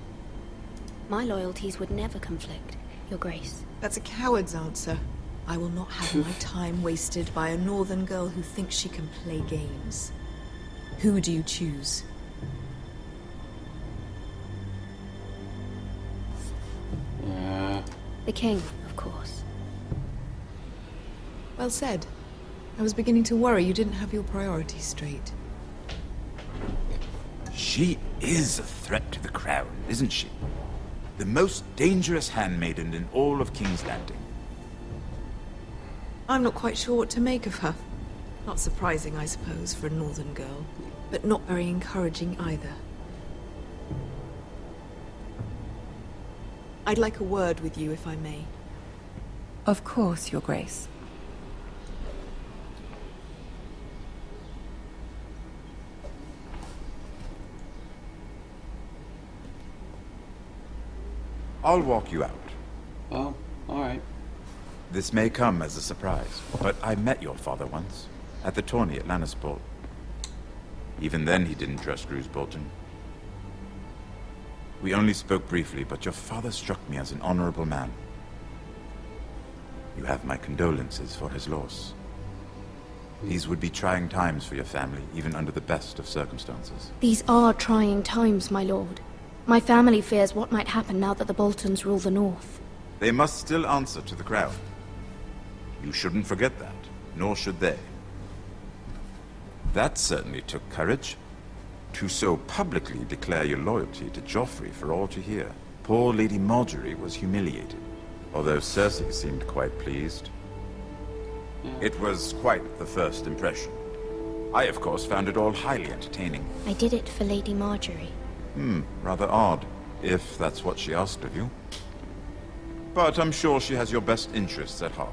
[SPEAKER 8] My loyalties would never conflict, Your Grace.
[SPEAKER 15] That's a coward's answer. I will not have my time wasted by a northern girl who thinks she can play games. Who do you choose?
[SPEAKER 1] Yeah.
[SPEAKER 8] The king, of course.
[SPEAKER 15] Well said. I was beginning to worry you didn't have your priorities straight.
[SPEAKER 14] She is a threat to the crown, isn't she? The most dangerous handmaiden in all of King's Landing.
[SPEAKER 15] I'm not quite sure what to make of her. Not surprising, I suppose, for a northern girl, but not very encouraging either. I'd like a word with you, if I may.
[SPEAKER 13] Of course, Your Grace.
[SPEAKER 14] I'll walk you out.
[SPEAKER 1] Oh, alright.
[SPEAKER 14] This may come as a surprise, but I met your father once, at the tourney at Lannisport. Even then he didn't trust Roose Bolton. We only spoke briefly, but your father struck me as an honorable man. You have my condolences for his loss. These would be trying times for your family, even under the best of circumstances.
[SPEAKER 8] These are trying times, my lord.
[SPEAKER 5] My family fears what might happen now that the Boltons rule the north.
[SPEAKER 14] They must still answer to the crown. You shouldn't forget that, nor should they. That certainly took courage. To so publicly declare your loyalty to Joffrey for all to hear. Poor Lady Marjorie was humiliated, although Cersei seemed quite pleased. It was quite the first impression. I, of course, found it all highly entertaining.
[SPEAKER 8] I did it for Lady Marjorie.
[SPEAKER 14] Rather odd, if that's what she asked of you. But I'm sure she has your best interests at heart.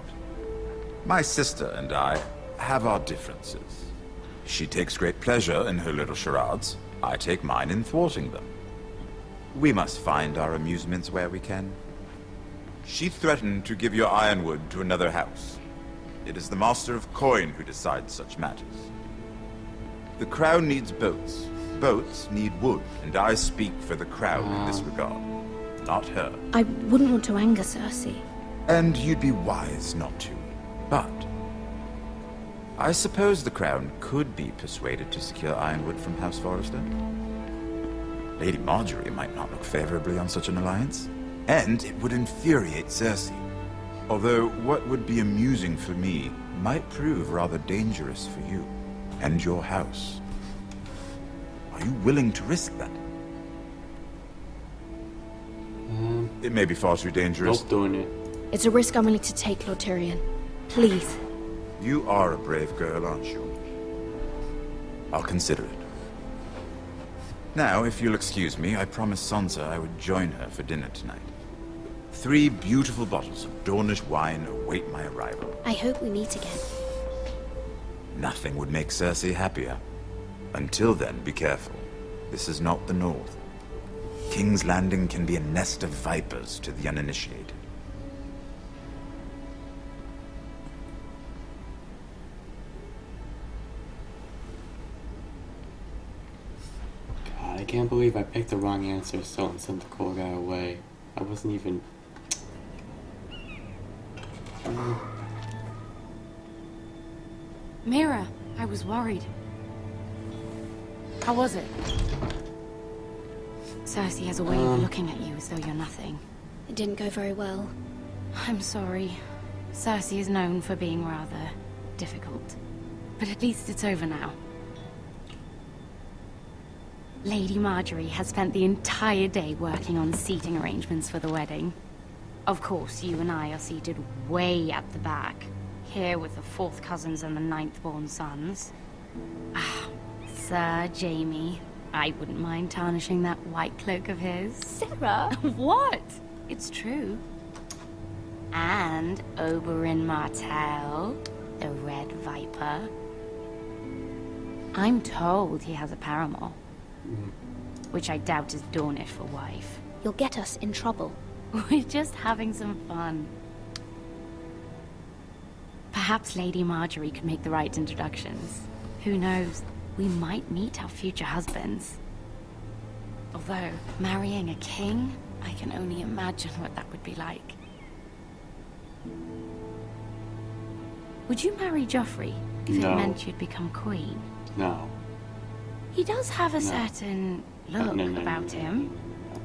[SPEAKER 14] My sister and I have our differences. She takes great pleasure in her little charades. I take mine in thwarting them. We must find our amusements where we can. She threatened to give your ironwood to another house. It is the Master of Coin who decides such matters. The crown needs boats. Boats need wood, and I speak for the crown in this regard, not her.
[SPEAKER 5] I wouldn't want to anger Cersei.
[SPEAKER 14] And you'd be wise not to. But I suppose the crown could be persuaded to secure ironwood from House Forrester. Lady Marjorie might not look favorably on such an alliance, and it would infuriate Cersei. Although what would be amusing for me might prove rather dangerous for you and your house. Are you willing to risk that? It may be far too dangerous.
[SPEAKER 1] Not doing it.
[SPEAKER 5] It's a risk I'm willing to take, Lord Tyrion. Please.
[SPEAKER 14] You are a brave girl, aren't you? I'll consider it. Now, if you'll excuse me, I promised Sansa I would join her for dinner tonight. 3 beautiful bottles of Dornish wine await my arrival.
[SPEAKER 8] I hope we meet again.
[SPEAKER 14] Nothing would make Cersei happier. Until then, be careful. This is not the North. King's Landing can be a nest of vipers to the uninitiated.
[SPEAKER 1] God, I can't believe I picked the wrong answer so and sent the cool guy away. I wasn't even...
[SPEAKER 13] Mira, I was worried. How was it? Cersei has a way of looking at you as though you're nothing.
[SPEAKER 8] It didn't go very well.
[SPEAKER 13] I'm sorry. Cersei is known for being rather difficult. But at least it's over now. Lady Marjorie has spent the entire day working on seating arrangements for the wedding. Of course, you and I are seated way at the back, here with the 4th cousins and the 9th-born sons. Ah, Sir Jaime. I wouldn't mind tarnishing that white cloak of his.
[SPEAKER 5] Sarah?
[SPEAKER 13] What? It's true. And Oberyn Martell, the Red Viper. I'm told he has a paramour. Which I doubt is Dornish for wife.
[SPEAKER 8] You'll get us in trouble.
[SPEAKER 13] We're just having some fun. Perhaps Lady Marjorie could make the right introductions. Who knows? We might meet our future husbands. Although, marrying a king, I can only imagine what that would be like. Would you marry Joffrey if
[SPEAKER 1] No.
[SPEAKER 13] it meant you'd become queen?
[SPEAKER 1] No.
[SPEAKER 13] He does have a certain look
[SPEAKER 1] No.
[SPEAKER 13] about him.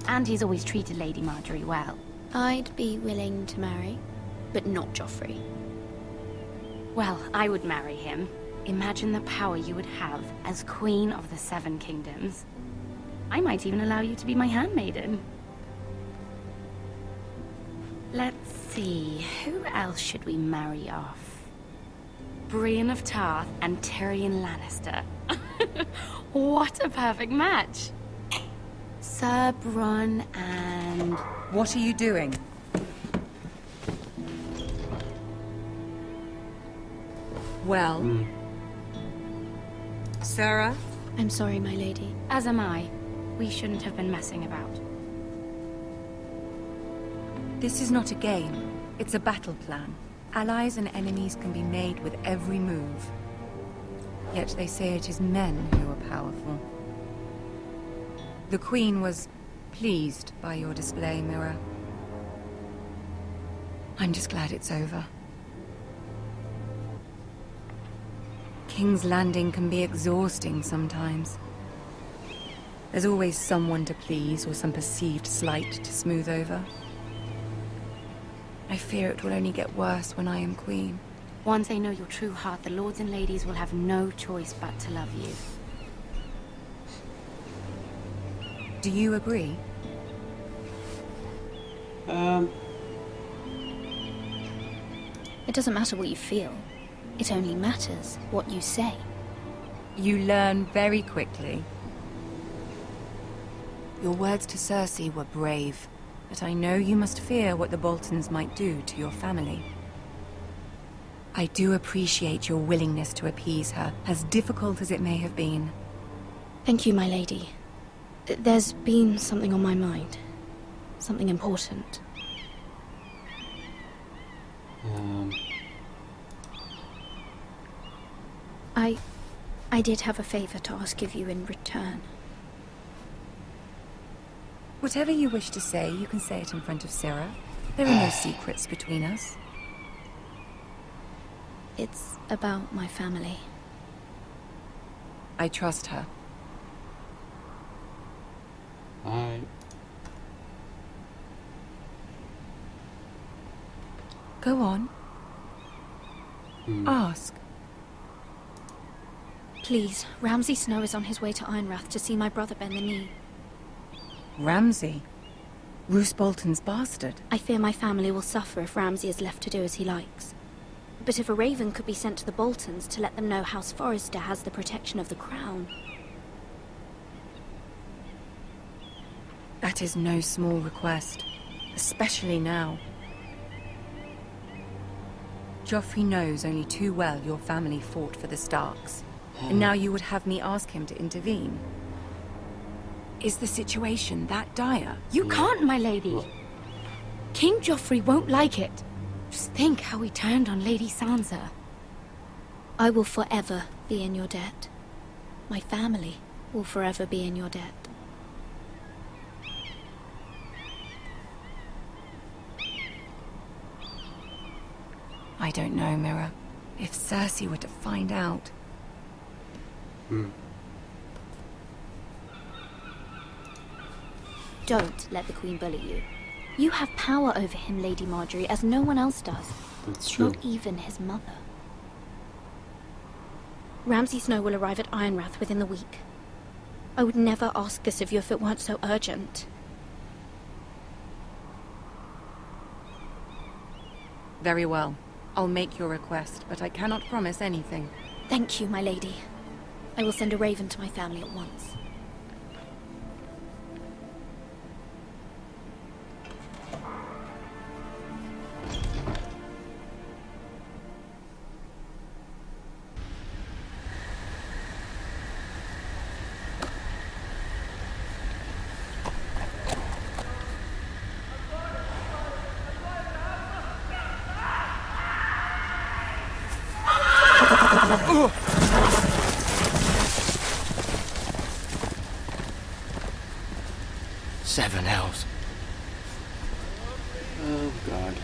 [SPEAKER 13] And he's always treated Lady Marjorie well.
[SPEAKER 8] I'd be willing to marry, but not Joffrey.
[SPEAKER 13] Well, I would marry him. Imagine the power you would have as Queen of the 7 Kingdoms. I might even allow you to be my handmaiden. Let's see, who else should we marry off? Brienne of Tarth and Tyrion Lannister. What a perfect match! Sir Bronn and...
[SPEAKER 16] What are you doing? Well... Sarah?
[SPEAKER 8] I'm sorry, my lady.
[SPEAKER 13] As am I. We shouldn't have been messing about. This is not a game. It's a battle plan. Allies and enemies can be made with every move. Yet they say it is men who are powerful. The Queen was pleased by your display, Mira. I'm just glad it's over. King's Landing can be exhausting sometimes. There's always someone to please or some perceived slight to smooth over. I fear it will only get worse when I am queen.
[SPEAKER 17] Once they know your true heart, the lords and ladies will have no choice but to love you.
[SPEAKER 13] Do you agree?
[SPEAKER 5] It doesn't matter what you feel. It only matters what you say.
[SPEAKER 13] You learn very quickly. Your words to Cersei were brave, but I know you must fear what the Boltons might do to your family. I do appreciate your willingness to appease her, as difficult as it may have been.
[SPEAKER 5] Thank you, my lady. There's been something on my mind. Something important. I did have a favor to ask of you in return.
[SPEAKER 13] Whatever you wish to say, you can say it in front of Sarah. There are no secrets between us.
[SPEAKER 5] It's about my family.
[SPEAKER 13] I trust her. Go on. Ask.
[SPEAKER 5] Please, Ramsay Snow is on his way to Ironrath to see my brother bend the knee.
[SPEAKER 13] Ramsay? Roose Bolton's bastard?
[SPEAKER 5] I fear my family will suffer if Ramsay is left to do as he likes. But if a raven could be sent to the Boltons to let them know House Forrester has the protection of the crown...
[SPEAKER 13] That is no small request, especially now. Joffrey knows only too well your family fought for the Starks, and now you would have me ask him to intervene. Is the situation that dire?
[SPEAKER 17] You can't, my lady. King Joffrey won't like it. Just think how he turned on Lady Sansa.
[SPEAKER 5] I will forever be in your debt. My family will forever be in your debt.
[SPEAKER 13] I don't know, Mira. If Cersei were to find out...
[SPEAKER 5] Don't let the Queen bully you. You have power over him, Lady Marjorie, as no one else does.
[SPEAKER 1] That's true.
[SPEAKER 5] Not even his mother. Ramsay Snow will arrive at Ironrath within the week. I would never ask this of you if it weren't so urgent.
[SPEAKER 13] Very well. I'll make your request, but I cannot promise anything.
[SPEAKER 5] Thank you, my lady. I will send a raven to my family at once.
[SPEAKER 3] Seven hells.
[SPEAKER 1] Oh, God.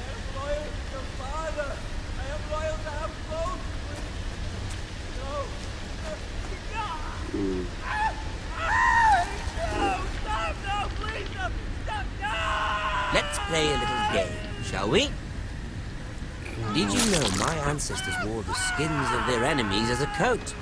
[SPEAKER 18] Let's play a little game, shall we? Did you know my ancestors wore the skins of their enemies as a coat?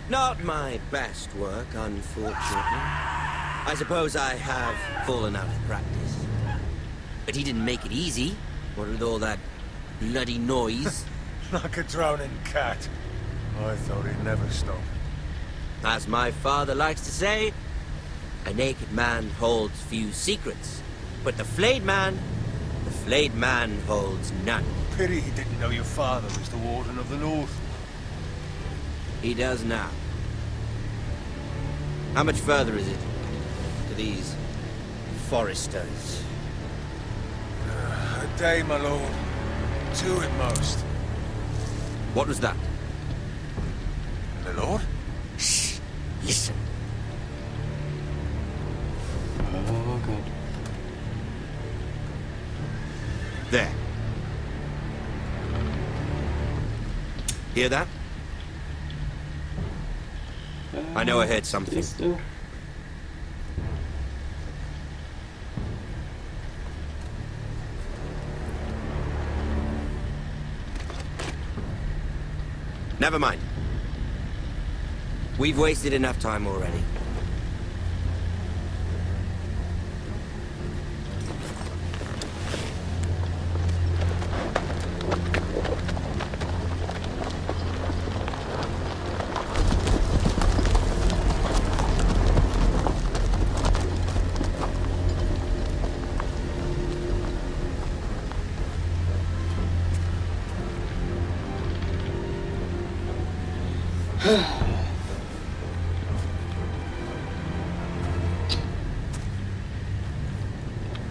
[SPEAKER 18] Not my best work, unfortunately. I suppose I have fallen out of practice. But he didn't make it easy, what with all that bloody noise.
[SPEAKER 6] Like a drowning cat. I thought he'd never stop.
[SPEAKER 18] As my father likes to say, a naked man holds few secrets, but the flayed man holds none.
[SPEAKER 6] Pity he didn't know your father was the Warden of the North.
[SPEAKER 18] He does now. How much further is it to these Foresters?
[SPEAKER 6] A day, my lord. 2 at most.
[SPEAKER 18] What was that?
[SPEAKER 6] My lord?
[SPEAKER 18] Shh! Listen.
[SPEAKER 1] Oh, God.
[SPEAKER 18] There. Hear that? I know I heard something.
[SPEAKER 1] Still.
[SPEAKER 18] Never mind. We've wasted enough time already.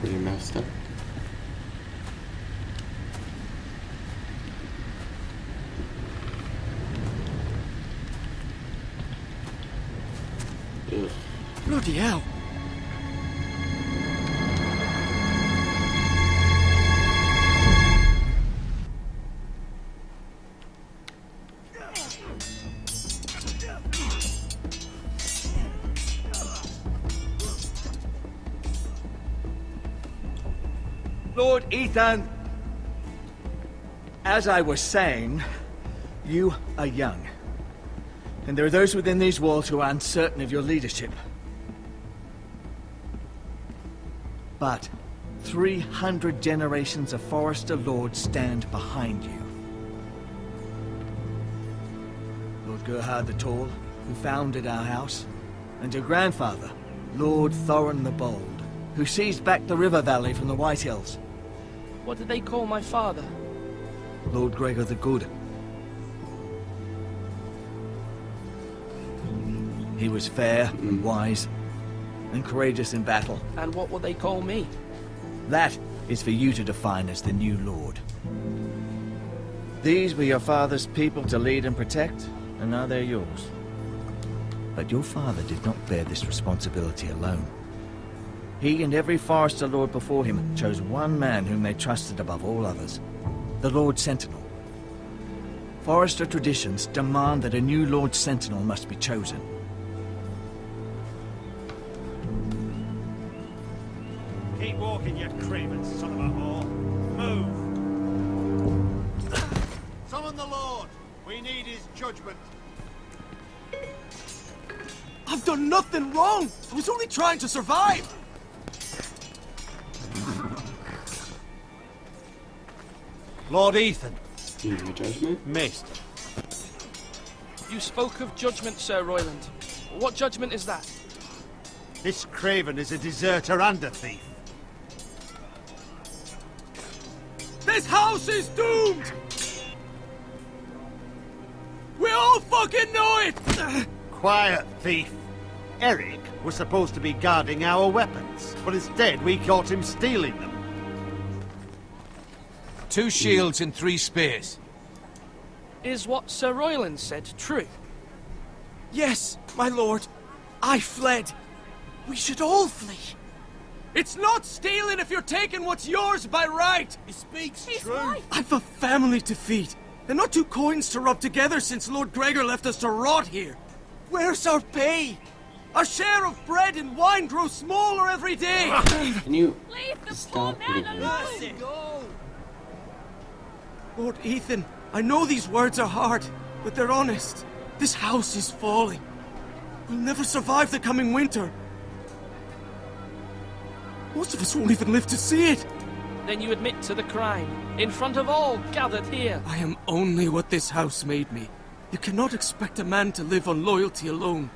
[SPEAKER 1] Pretty messed up. Ugh.
[SPEAKER 3] Bloody hell.
[SPEAKER 2] Lord Ethan, as I was saying, you are young. And there are those within these walls who are uncertain of your leadership. But 300 generations of Forester Lords stand behind you. Lord Gerhard the Tall, who founded our house, and your grandfather, Lord Thorin the Bold, who seized back the river valley from the White Hills.
[SPEAKER 9] What did they call my father?
[SPEAKER 2] Lord Gregor the Good. He was fair and wise, and courageous in battle.
[SPEAKER 9] And what will they call me?
[SPEAKER 2] That is for you to define as the new Lord. These were your father's people to lead and protect, and now they're yours. But your father did not bear this responsibility alone. He and every Forester Lord before him chose one man whom they trusted above all others, the Lord Sentinel. Forester traditions demand that a new Lord Sentinel must be chosen.
[SPEAKER 6] Keep walking, you craven son of a whore. Move! Summon the Lord! We need his judgment.
[SPEAKER 12] I've done nothing wrong! I was only trying to survive!
[SPEAKER 6] Lord Ethan.
[SPEAKER 1] Judgment?
[SPEAKER 6] Missed.
[SPEAKER 9] You spoke of judgment, Sir Royland. What judgment is that?
[SPEAKER 6] This craven is a deserter and a thief.
[SPEAKER 12] This house is doomed! We all fucking know it!
[SPEAKER 6] Quiet, thief. Eric was supposed to be guarding our weapons, but instead we caught him stealing them.
[SPEAKER 7] 2 shields and 3 spears.
[SPEAKER 9] Is what Sir Royland said true?
[SPEAKER 12] Yes, my lord. I fled. We should all flee. It's not stealing if you're taking what's yours by right.
[SPEAKER 6] He speaks
[SPEAKER 5] He's
[SPEAKER 6] true.
[SPEAKER 5] right.
[SPEAKER 12] I've a family to feed, and not 2 coins to rub together since Lord Gregor left us to rot here. Where's our pay? Our share of bread and wine grows smaller every day.
[SPEAKER 1] Can you
[SPEAKER 5] Leave the poor
[SPEAKER 1] stop
[SPEAKER 5] man
[SPEAKER 1] hitting me?
[SPEAKER 5] alone!
[SPEAKER 6] Go!
[SPEAKER 12] Lord Ethan, I know these words are hard, but they're honest. This house is falling. We'll never survive the coming winter. Most of us won't even live to see it.
[SPEAKER 9] Then you admit to the crime, in front of all gathered here.
[SPEAKER 12] I am only what this house made me. You cannot expect a man to live on loyalty alone.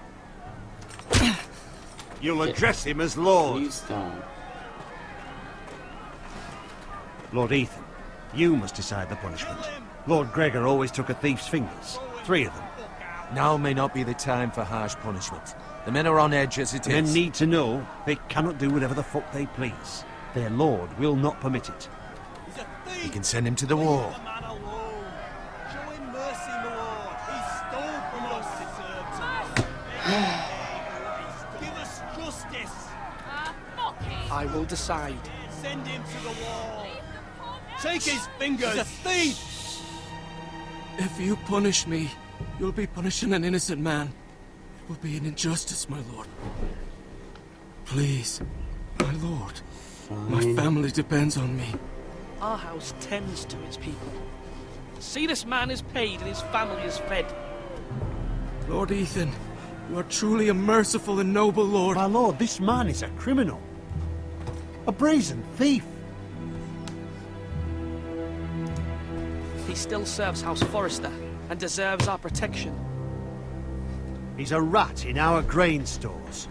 [SPEAKER 6] You'll address him as
[SPEAKER 1] Can
[SPEAKER 6] Lord.
[SPEAKER 1] you stop?
[SPEAKER 6] Lord Ethan, you must decide the punishment. Lord Gregor always took a thief's fingers. 3 of them.
[SPEAKER 7] Now may not be the time for harsh punishment. The men are on edge as it
[SPEAKER 6] Men
[SPEAKER 7] is.
[SPEAKER 6] need to know they cannot do whatever the fuck they please. Their lord will not permit it.
[SPEAKER 7] We can send him to the wall.
[SPEAKER 6] Show him mercy, my lord. He stole from us. Give us justice.
[SPEAKER 9] I will decide.
[SPEAKER 6] Send him to the wall.
[SPEAKER 12] Take his fingers! He's a thief! If you punish me, you'll be punishing an innocent man. It will be an injustice, my lord. Please, my lord. My family depends on me.
[SPEAKER 9] Our house tends to its people. See, this man is paid and his family is fed.
[SPEAKER 12] Lord Ethan, you are truly a merciful and noble lord.
[SPEAKER 6] My lord, this man is a criminal. A brazen thief.
[SPEAKER 9] He still serves House Forrester and deserves our protection.
[SPEAKER 6] He's a rat in our grain stores.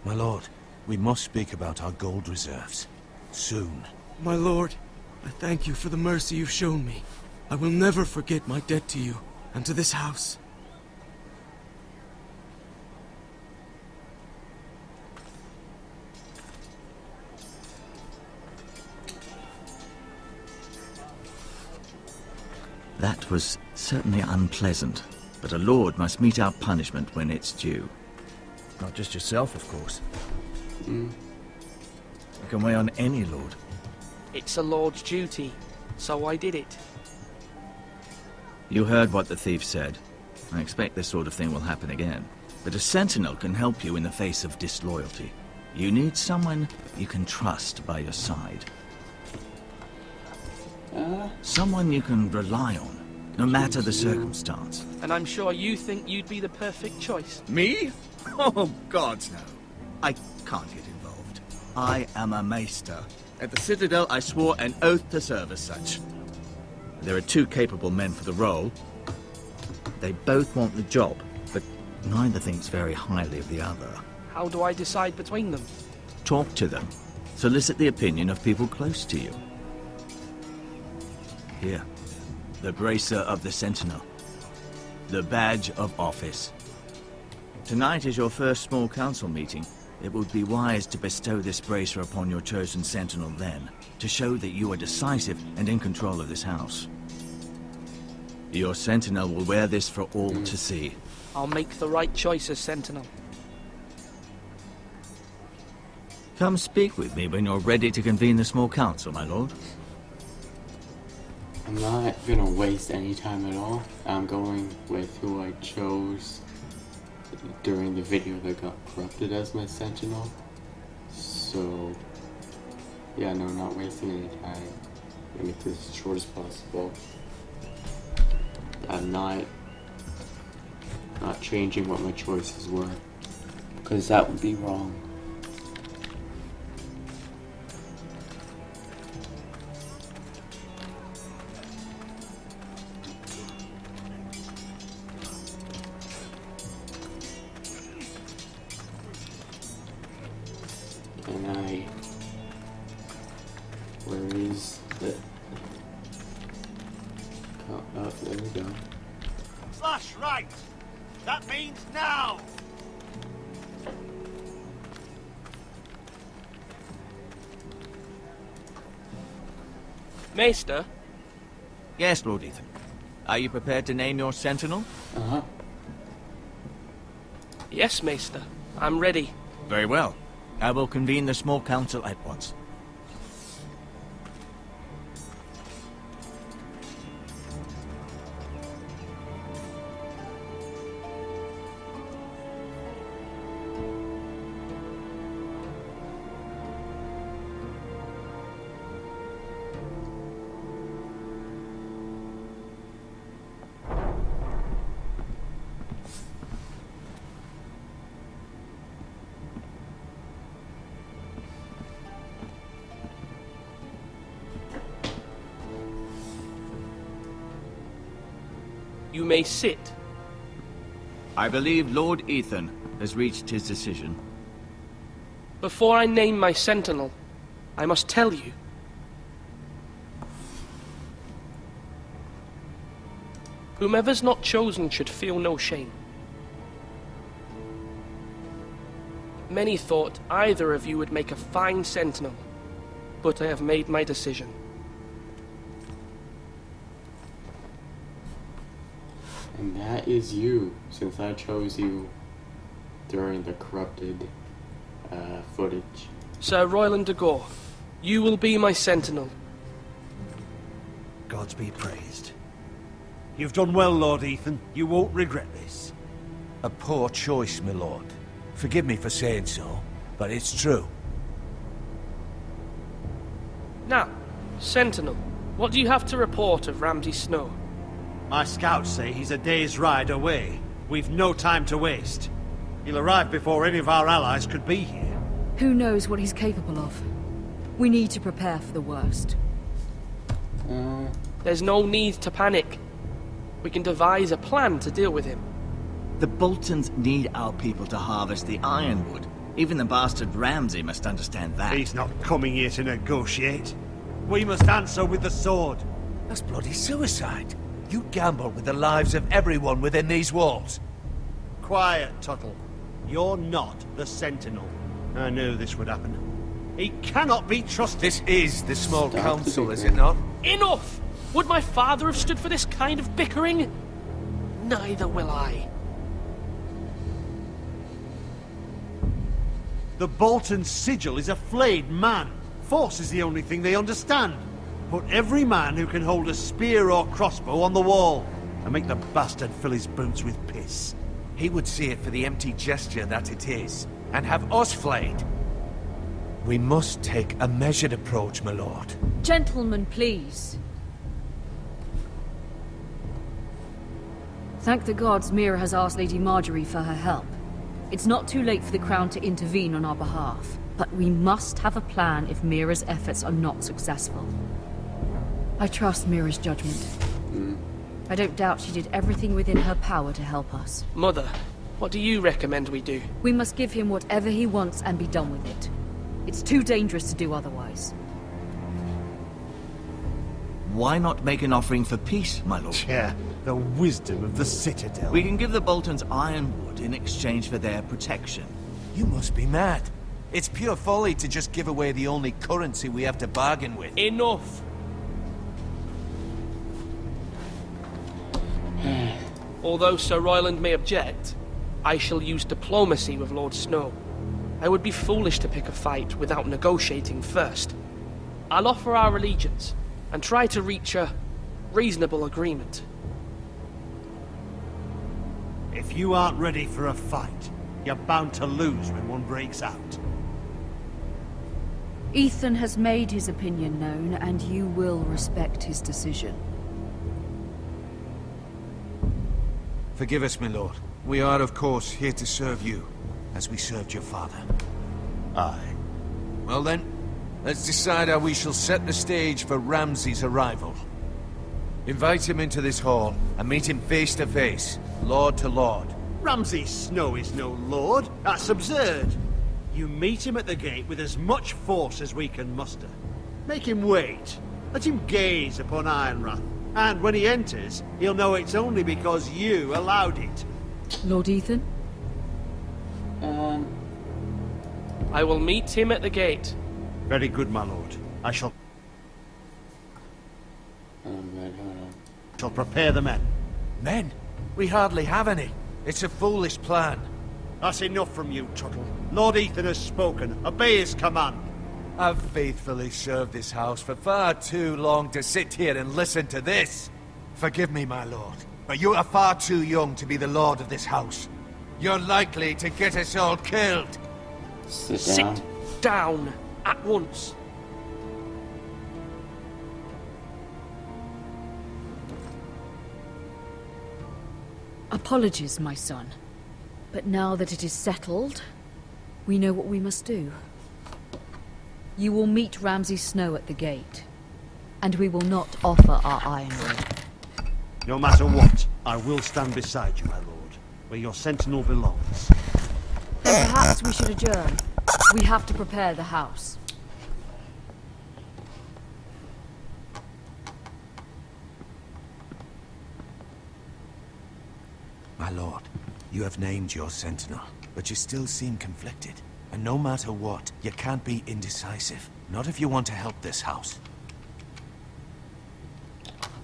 [SPEAKER 6] My lord, we must speak about our gold reserves. Soon.
[SPEAKER 12] My lord, I thank you for the mercy you've shown me. I will never forget my debt to you and to this house.
[SPEAKER 2] That was certainly unpleasant, but a lord must mete out punishment when it's due. Not just yourself, of course. You can weigh on any lord.
[SPEAKER 9] It's a lord's duty, so I did it.
[SPEAKER 2] You heard what the thief said. I expect this sort of thing will happen again. But a sentinel can help you in the face of disloyalty. You need someone you can trust by your side. Someone you can rely on, no matter the circumstance.
[SPEAKER 9] And I'm sure you think you'd be the perfect choice.
[SPEAKER 2] Me? Oh, gods no. I can't get involved. I am a maester. At the Citadel, I swore an oath to serve as such. There are two capable men for the role. They both want the job, but neither thinks very highly of the other.
[SPEAKER 9] How do I decide between them?
[SPEAKER 2] Talk to them. Solicit the opinion of people close to you. Here, the bracer of the Sentinel. The badge of office. Tonight is your first small council meeting. It would be wise to bestow this bracer upon your chosen Sentinel then, to show that you are decisive and in control of this house. Your Sentinel will wear this for all to see.
[SPEAKER 9] I'll make the right choice as Sentinel.
[SPEAKER 2] Come speak with me when you're ready to convene the small council, my lord.
[SPEAKER 1] I'm not gonna waste any time at all. I'm going with who I chose during the video that got corrupted as my sentinel. So, yeah, no, not wasting any time. I'll make this as short as possible. I'm not changing what my choices were, because that would be wrong. Where is the... Oh, there we go.
[SPEAKER 6] Slash right! That means now!
[SPEAKER 9] Maester?
[SPEAKER 2] Yes, Lord Ethan. Are you prepared to name your sentinel?
[SPEAKER 1] Uh-huh.
[SPEAKER 9] Yes, Maester. I'm ready.
[SPEAKER 2] Very well. I will convene the small council at once.
[SPEAKER 9] You may sit.
[SPEAKER 2] I believe Lord Ethan has reached his decision.
[SPEAKER 9] Before I name my sentinel, I must tell you. Whomever's not chosen should feel no shame. Many thought either of you would make a fine sentinel, but I have made my decision.
[SPEAKER 1] And that is you, since I chose you during the corrupted footage.
[SPEAKER 9] Sir Royland de Gore, You will be my sentinel.
[SPEAKER 6] Gods be praised. You've done well, Lord Ethan. You won't regret this.
[SPEAKER 7] A poor choice, my lord. Forgive me for saying so, but it's true.
[SPEAKER 9] Now, Sentinel, what do you have to report of Ramsay Snow?
[SPEAKER 6] My scouts say he's a day's ride away. We've no time to waste. He'll arrive before any of our allies could be here.
[SPEAKER 4] Who knows what he's capable of? We need to prepare for the worst.
[SPEAKER 9] There's no need to panic. We can devise a plan to deal with him.
[SPEAKER 2] The Boltons need our people to harvest the ironwood. Even the bastard Ramsay must understand that.
[SPEAKER 6] He's not coming here to negotiate. We must answer with the sword.
[SPEAKER 7] That's bloody suicide. You gamble with the lives of everyone within these walls.
[SPEAKER 6] Quiet, Tuttle. You're not the Sentinel. I knew this would happen. He cannot be trusted.
[SPEAKER 7] This is the small council, is it not?
[SPEAKER 9] Enough! Would my father have stood for this kind of bickering? Neither will I.
[SPEAKER 6] The Bolton sigil is a flayed man. Force is the only thing they understand. Put every man who can hold a spear or crossbow on the wall, and make the bastard fill his boots with piss.
[SPEAKER 7] He would see it for the empty gesture that it is, and have us flayed. We must take a measured approach, my lord.
[SPEAKER 4] Gentlemen, please. Thank the gods Mira has asked Lady Marjorie for her help. It's not too late for the Crown to intervene on our behalf, but we must have a plan if Mira's efforts are not successful. I trust Mira's judgment. I don't doubt she did everything within her power to help us.
[SPEAKER 9] Mother, what do you recommend we do?
[SPEAKER 4] We must give him whatever he wants and be done with it. It's too dangerous to do otherwise.
[SPEAKER 2] Why not make an offering for peace, my lord?
[SPEAKER 6] Yeah, the wisdom of the Citadel.
[SPEAKER 2] We can give the Boltons ironwood in exchange for their protection.
[SPEAKER 7] You must be mad. It's pure folly to just give away the only currency we have to bargain with.
[SPEAKER 9] Enough! Although Sir Royland may object, I shall use diplomacy with Lord Snow. I would be foolish to pick a fight without negotiating first. I'll offer our allegiance, and try to reach a reasonable agreement.
[SPEAKER 6] If you aren't ready for a fight, you're bound to lose when one breaks out.
[SPEAKER 4] Ethan has made his opinion known, and you will respect his decision.
[SPEAKER 7] Forgive us, my lord. We are, of course, here to serve you, as we served your father.
[SPEAKER 6] Aye.
[SPEAKER 7] Well then, let's decide how we shall set the stage for Ramsay's arrival. Invite him into this hall, and meet him face to face, lord to lord.
[SPEAKER 6] Ramsay Snow is no lord. That's absurd. You meet him at the gate with as much force as we can muster. Make him wait. Let him gaze upon Ironrath. And when he enters, he'll know it's only because you allowed it.
[SPEAKER 4] Lord Ethan?
[SPEAKER 9] I will meet him at the gate.
[SPEAKER 6] Very good, my lord. I shall prepare the men.
[SPEAKER 7] Men? We hardly have any. It's a foolish plan.
[SPEAKER 6] That's enough from you, Tuttle. Lord Ethan has spoken. Obey his command.
[SPEAKER 7] I've faithfully served this house for far too long to sit here and listen to this. Forgive me, my lord, but you are far too young to be the lord of this house. You're likely to get us all killed.
[SPEAKER 9] Sit down at once.
[SPEAKER 4] Apologies, my son. But now that it is settled, we know what we must do. You will meet Ramsay Snow at the gate, and we will not offer our ironwood.
[SPEAKER 6] No matter what, I will stand beside you, my lord, where your sentinel belongs.
[SPEAKER 4] Then perhaps we should adjourn. We have to prepare the house.
[SPEAKER 7] My lord, you have named your sentinel, but you still seem conflicted. And no matter what, you can't be indecisive. Not if you want to help this house.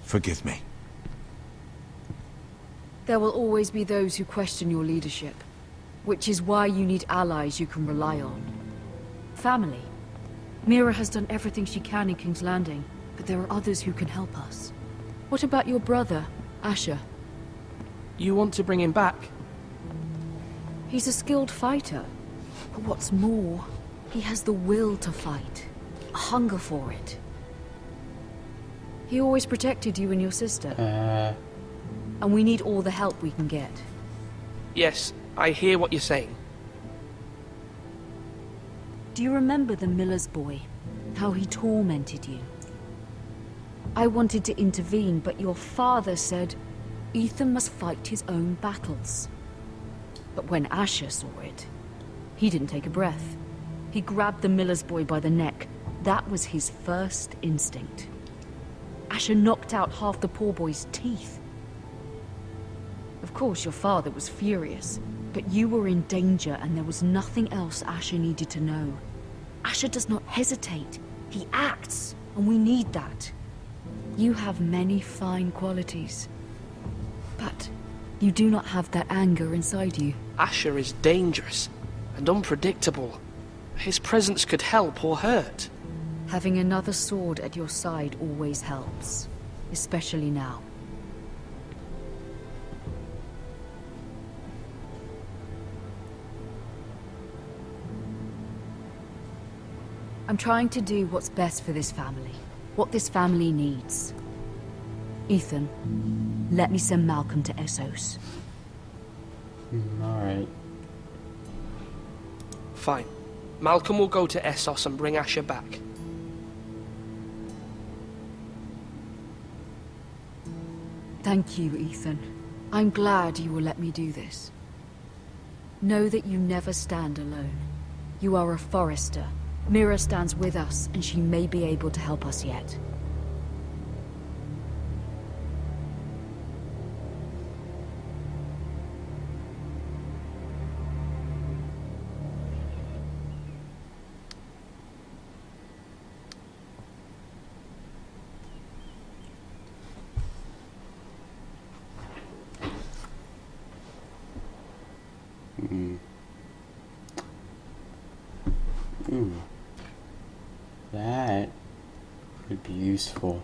[SPEAKER 7] Forgive me.
[SPEAKER 4] There will always be those who question your leadership, which is why you need allies you can rely on. Family. Mira has done everything she can in King's Landing, but there are others who can help us. What about your brother, Asher?
[SPEAKER 9] You want to bring him back?
[SPEAKER 4] He's a skilled fighter. But what's more, he has the will to fight. A hunger for it. He always protected you and your sister. And we need all the help we can get.
[SPEAKER 9] Yes, I hear what you're saying.
[SPEAKER 4] Do you remember the miller's boy? How he tormented you? I wanted to intervene, but your father said Ethan must fight his own battles. But when Asher saw it, he didn't take a breath. He grabbed the miller's boy by the neck. That was his first instinct. Asher knocked out half the poor boy's teeth. Of course, your father was furious, but you were in danger and there was nothing else Asher needed to know. Asher does not hesitate. He acts, and we need that. You have many fine qualities, but you do not have that anger inside you.
[SPEAKER 9] Asher is dangerous and unpredictable. His presence could help or hurt.
[SPEAKER 4] Having another sword at your side always helps, especially now. I'm trying to do what's best for this family, what this family needs. Ethan, let me send Malcolm to Essos.
[SPEAKER 1] Alright.
[SPEAKER 9] Fine. Malcolm will go to Essos and bring Asher back.
[SPEAKER 4] Thank you, Ethan. I'm glad you will let me do this. Know that you never stand alone. You are a Forester. Mira stands with us, and she may be able to help us yet.
[SPEAKER 1] That would be useful.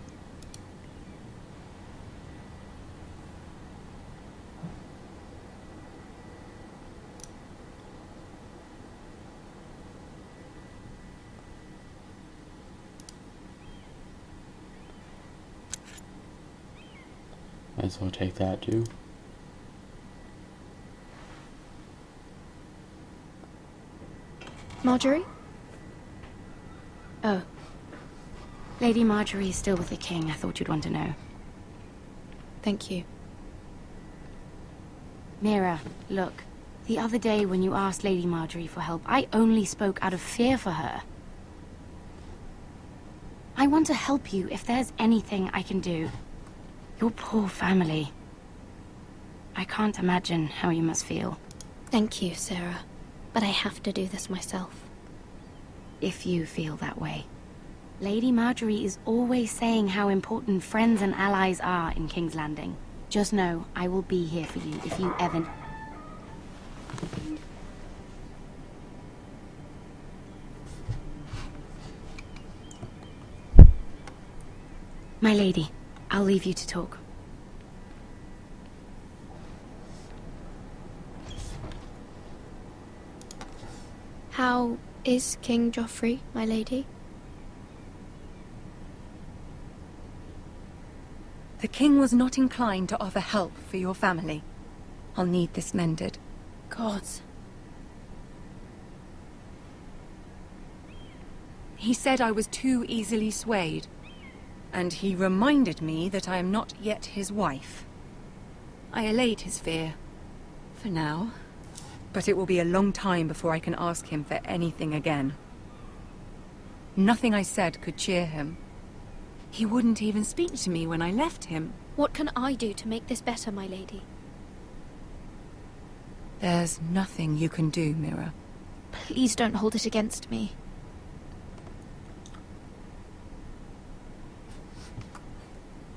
[SPEAKER 1] Might as well take that too.
[SPEAKER 17] Marjorie? Oh. Lady Marjorie is still with the king. I thought you'd want to know.
[SPEAKER 4] Thank you.
[SPEAKER 17] Mira, look. The other day when you asked Lady Marjorie for help, I only spoke out of fear for her. I want to help you if there's anything I can do. Your poor family. I can't imagine how you must feel.
[SPEAKER 5] Thank you, Sarah. But I have to do this myself.
[SPEAKER 17] If you feel that way. Lady Marjorie is always saying how important friends and allies are in King's Landing. Just know, I will be here for you if you ever... My lady, I'll leave you to talk.
[SPEAKER 5] How is King Joffrey, my lady?
[SPEAKER 13] The king was not inclined to offer help for your family. I'll need this mended.
[SPEAKER 5] Gods.
[SPEAKER 13] He said I was too easily swayed. And he reminded me that I am not yet his wife. I allayed his fear. For now. But it will be a long time before I can ask him for anything again. Nothing I said could cheer him. He wouldn't even speak to me when I left him.
[SPEAKER 5] What can I do to make this better, my lady?
[SPEAKER 13] There's nothing you can do, Mira.
[SPEAKER 5] Please don't hold it against me.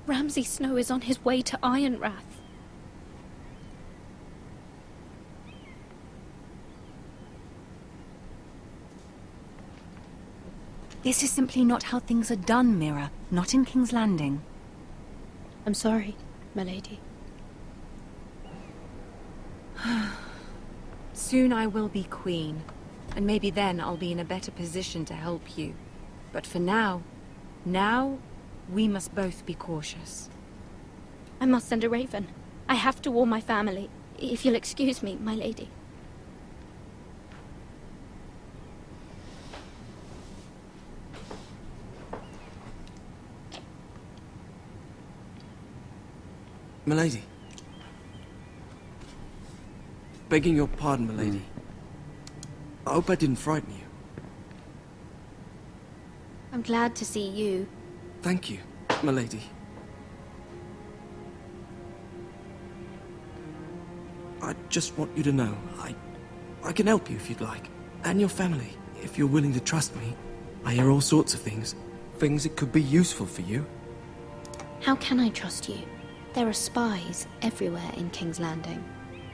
[SPEAKER 5] Ramsay Snow is on his way to Ironrath.
[SPEAKER 13] This is simply not how things are done, Mira. Not in King's Landing.
[SPEAKER 5] I'm sorry, my lady.
[SPEAKER 13] Soon I will be queen, and maybe then I'll be in a better position to help you. But for now, we must both be cautious.
[SPEAKER 5] I must send a raven. I have to warn my family. If you'll excuse me, my lady.
[SPEAKER 19] Milady. Begging your pardon, milady. I hope I didn't frighten you.
[SPEAKER 5] I'm glad to see you.
[SPEAKER 19] Thank you, milady. I just want you to know, I can help you if you'd like. And your family, if you're willing to trust me. I hear all sorts of things. Things that could be useful for you.
[SPEAKER 5] How can I trust you? There are spies everywhere in King's Landing.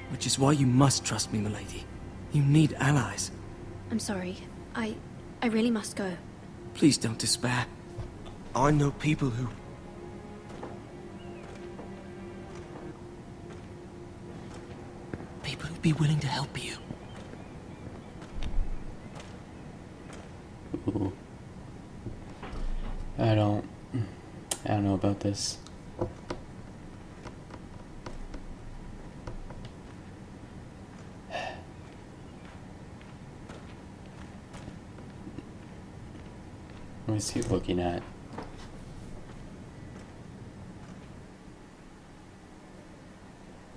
[SPEAKER 19] Which is why you must trust me, milady. You need allies.
[SPEAKER 5] I'm sorry. I really must go.
[SPEAKER 19] Please don't despair. I know people who... People who'd be willing to help you.
[SPEAKER 1] Ooh. I don't know about this. What is he looking at?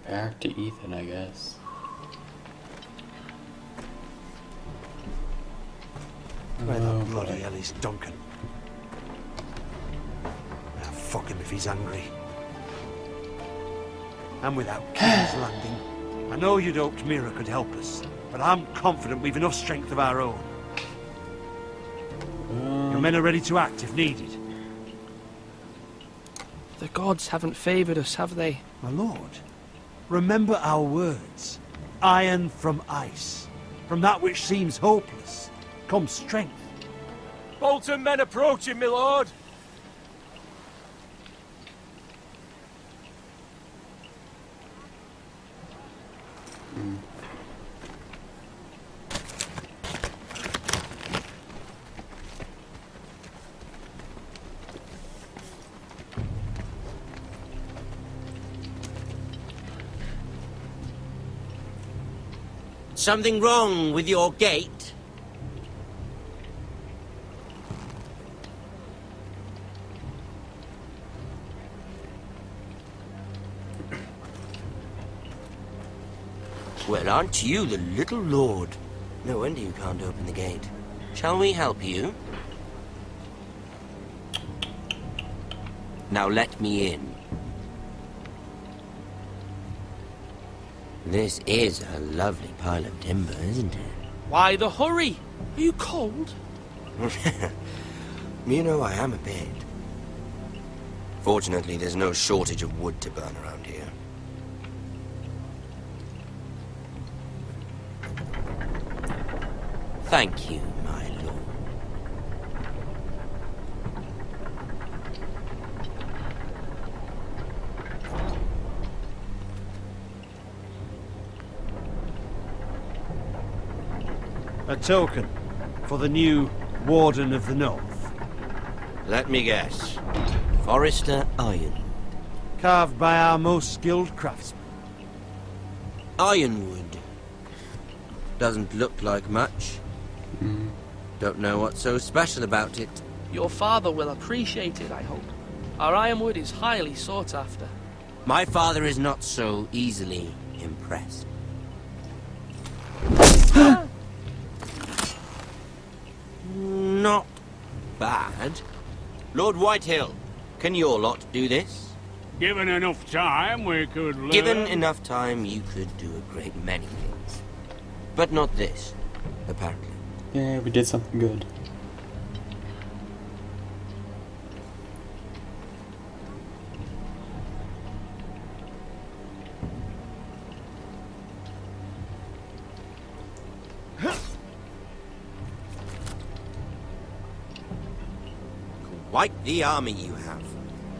[SPEAKER 1] Back to Ethan, I guess.
[SPEAKER 6] Where the bloody hell is Duncan? Ah, fuck him if he's angry. And without King's Landing, I know you'd hoped Mira could help us, but I'm confident we've enough strength of our own. Your men are ready to act if needed.
[SPEAKER 9] The gods haven't favoured us, have they?
[SPEAKER 6] My lord, remember our words. Iron from ice. From that which seems hopeless comes strength.
[SPEAKER 7] Bolton men approaching, my lord!
[SPEAKER 18] Something wrong with your gate? Well, aren't you the little lord? No wonder you can't open the gate. Shall we help you? Now let me in. This is a lovely pile of timber, isn't it?
[SPEAKER 9] Why the hurry? Are you cold?
[SPEAKER 18] You know I am a bit. Fortunately, there's no shortage of wood to burn around here. Thank you, my lord.
[SPEAKER 6] A token for the new Warden of the North.
[SPEAKER 18] Let me guess. Forrester Iron.
[SPEAKER 6] Carved by our most skilled craftsmen.
[SPEAKER 18] Ironwood. Doesn't look like much. Don't know what's so special about it.
[SPEAKER 9] Your father will appreciate it, I hope. Our ironwood is highly sought after.
[SPEAKER 18] My father is not so easily impressed. Not bad. Lord Whitehill, can your lot do this?
[SPEAKER 10] Given enough time, we could learn.
[SPEAKER 18] Given enough time, you could do a great many things. But not this, apparently.
[SPEAKER 1] Yeah, we did something good.
[SPEAKER 18] Quite the army you have,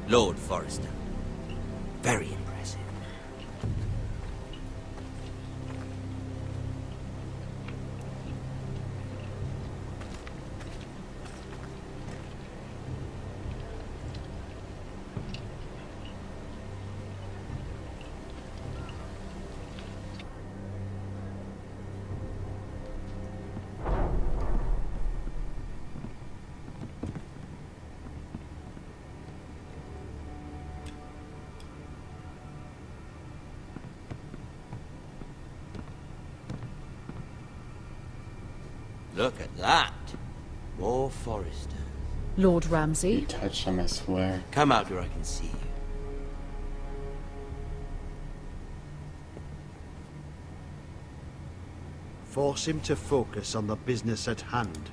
[SPEAKER 18] Lord Forrester. Very impressive. Look at that. More Forresters.
[SPEAKER 4] Lord Ramsay?
[SPEAKER 1] You touched him, I swear.
[SPEAKER 18] Come out where I can see you.
[SPEAKER 6] Force him to focus on the business at hand.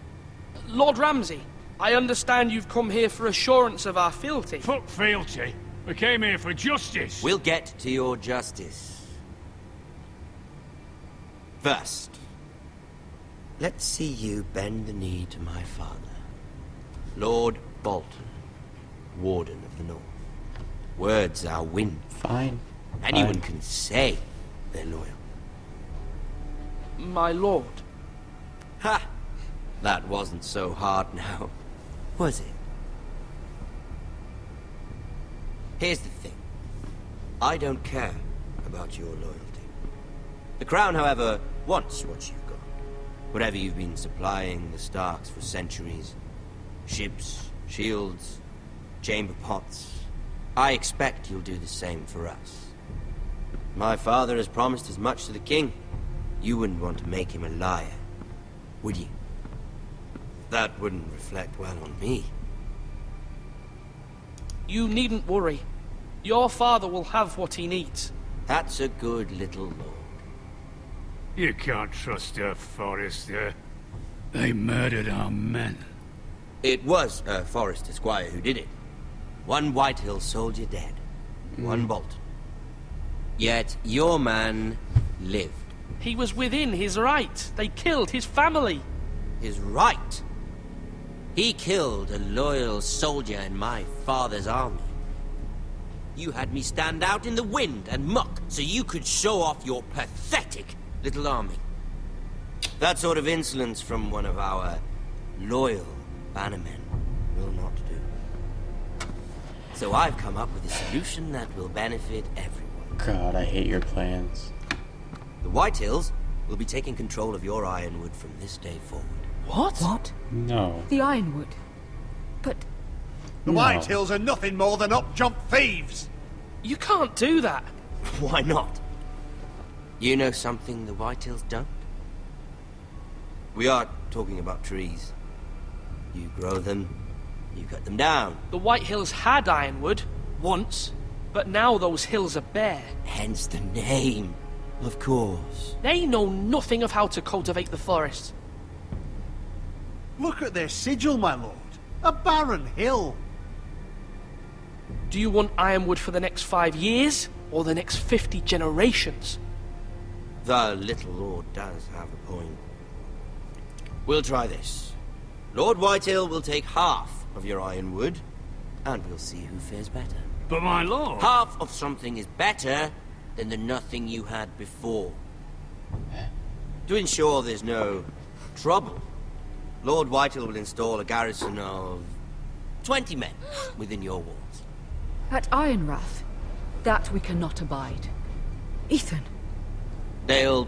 [SPEAKER 9] Lord Ramsay, I understand you've come here for assurance of our fealty.
[SPEAKER 10] Fuck fealty. We came here for justice.
[SPEAKER 18] We'll get to your justice. First, let's see you bend the knee to my father, Lord Bolton, Warden of the North. Words are wind.
[SPEAKER 1] Fine.
[SPEAKER 18] Anyone can say they're loyal.
[SPEAKER 9] My lord.
[SPEAKER 18] Ha! That wasn't so hard now, was it? Here's the thing. I don't care about your loyalty. The Crown, however, wants what you've got. Whatever you've been supplying the Starks for centuries. Ships, shields, chamber pots. I expect you'll do the same for us. My father has promised as much to the king. You wouldn't want to make him a liar, would you? That wouldn't reflect well on me.
[SPEAKER 9] You needn't worry. Your father will have what he needs.
[SPEAKER 18] That's a good little lord.
[SPEAKER 10] You can't trust her, Forrester. They murdered our men.
[SPEAKER 18] It was a Forrester squire who did it. One Whitehill soldier dead. One Bolton. Yet your man lived.
[SPEAKER 9] He was within his right. They killed his family.
[SPEAKER 18] His right? He killed a loyal soldier in my father's army. You had me stand out in the wind and muck so you could show off your pathetic little army. That sort of insolence from one of our loyal bannermen will not do. So I've come up with a solution that will benefit everyone.
[SPEAKER 1] God, I hate your plans.
[SPEAKER 18] The Whitehills will be taking control of your Ironwood from this day forward.
[SPEAKER 9] What?
[SPEAKER 4] What?
[SPEAKER 1] No.
[SPEAKER 4] The Ironwood? But...
[SPEAKER 6] The Whitehills are nothing more than up-jump thieves!
[SPEAKER 9] You can't do that.
[SPEAKER 18] Why not? You know something the Whitehills don't? We are talking about trees. You grow them, you cut them down.
[SPEAKER 9] The Whitehills had Ironwood, once, but now those hills are bare.
[SPEAKER 18] Hence the name, of course.
[SPEAKER 9] They know nothing of how to cultivate the forest.
[SPEAKER 6] Look at their sigil, my lord. A barren hill.
[SPEAKER 9] Do you want Ironwood for the next 5 years, or the next 50 generations?
[SPEAKER 18] The little lord does have a point. We'll try this. Lord Whitehill will take half of your Ironwood, and we'll see who fares better.
[SPEAKER 10] But my lord...
[SPEAKER 18] Half of something is better than the nothing you had before. To ensure there's no trouble, Lord Whitehill will install a garrison of 20 men within your walls.
[SPEAKER 4] At Ironrath? That we cannot abide. Ethan.
[SPEAKER 18] They'll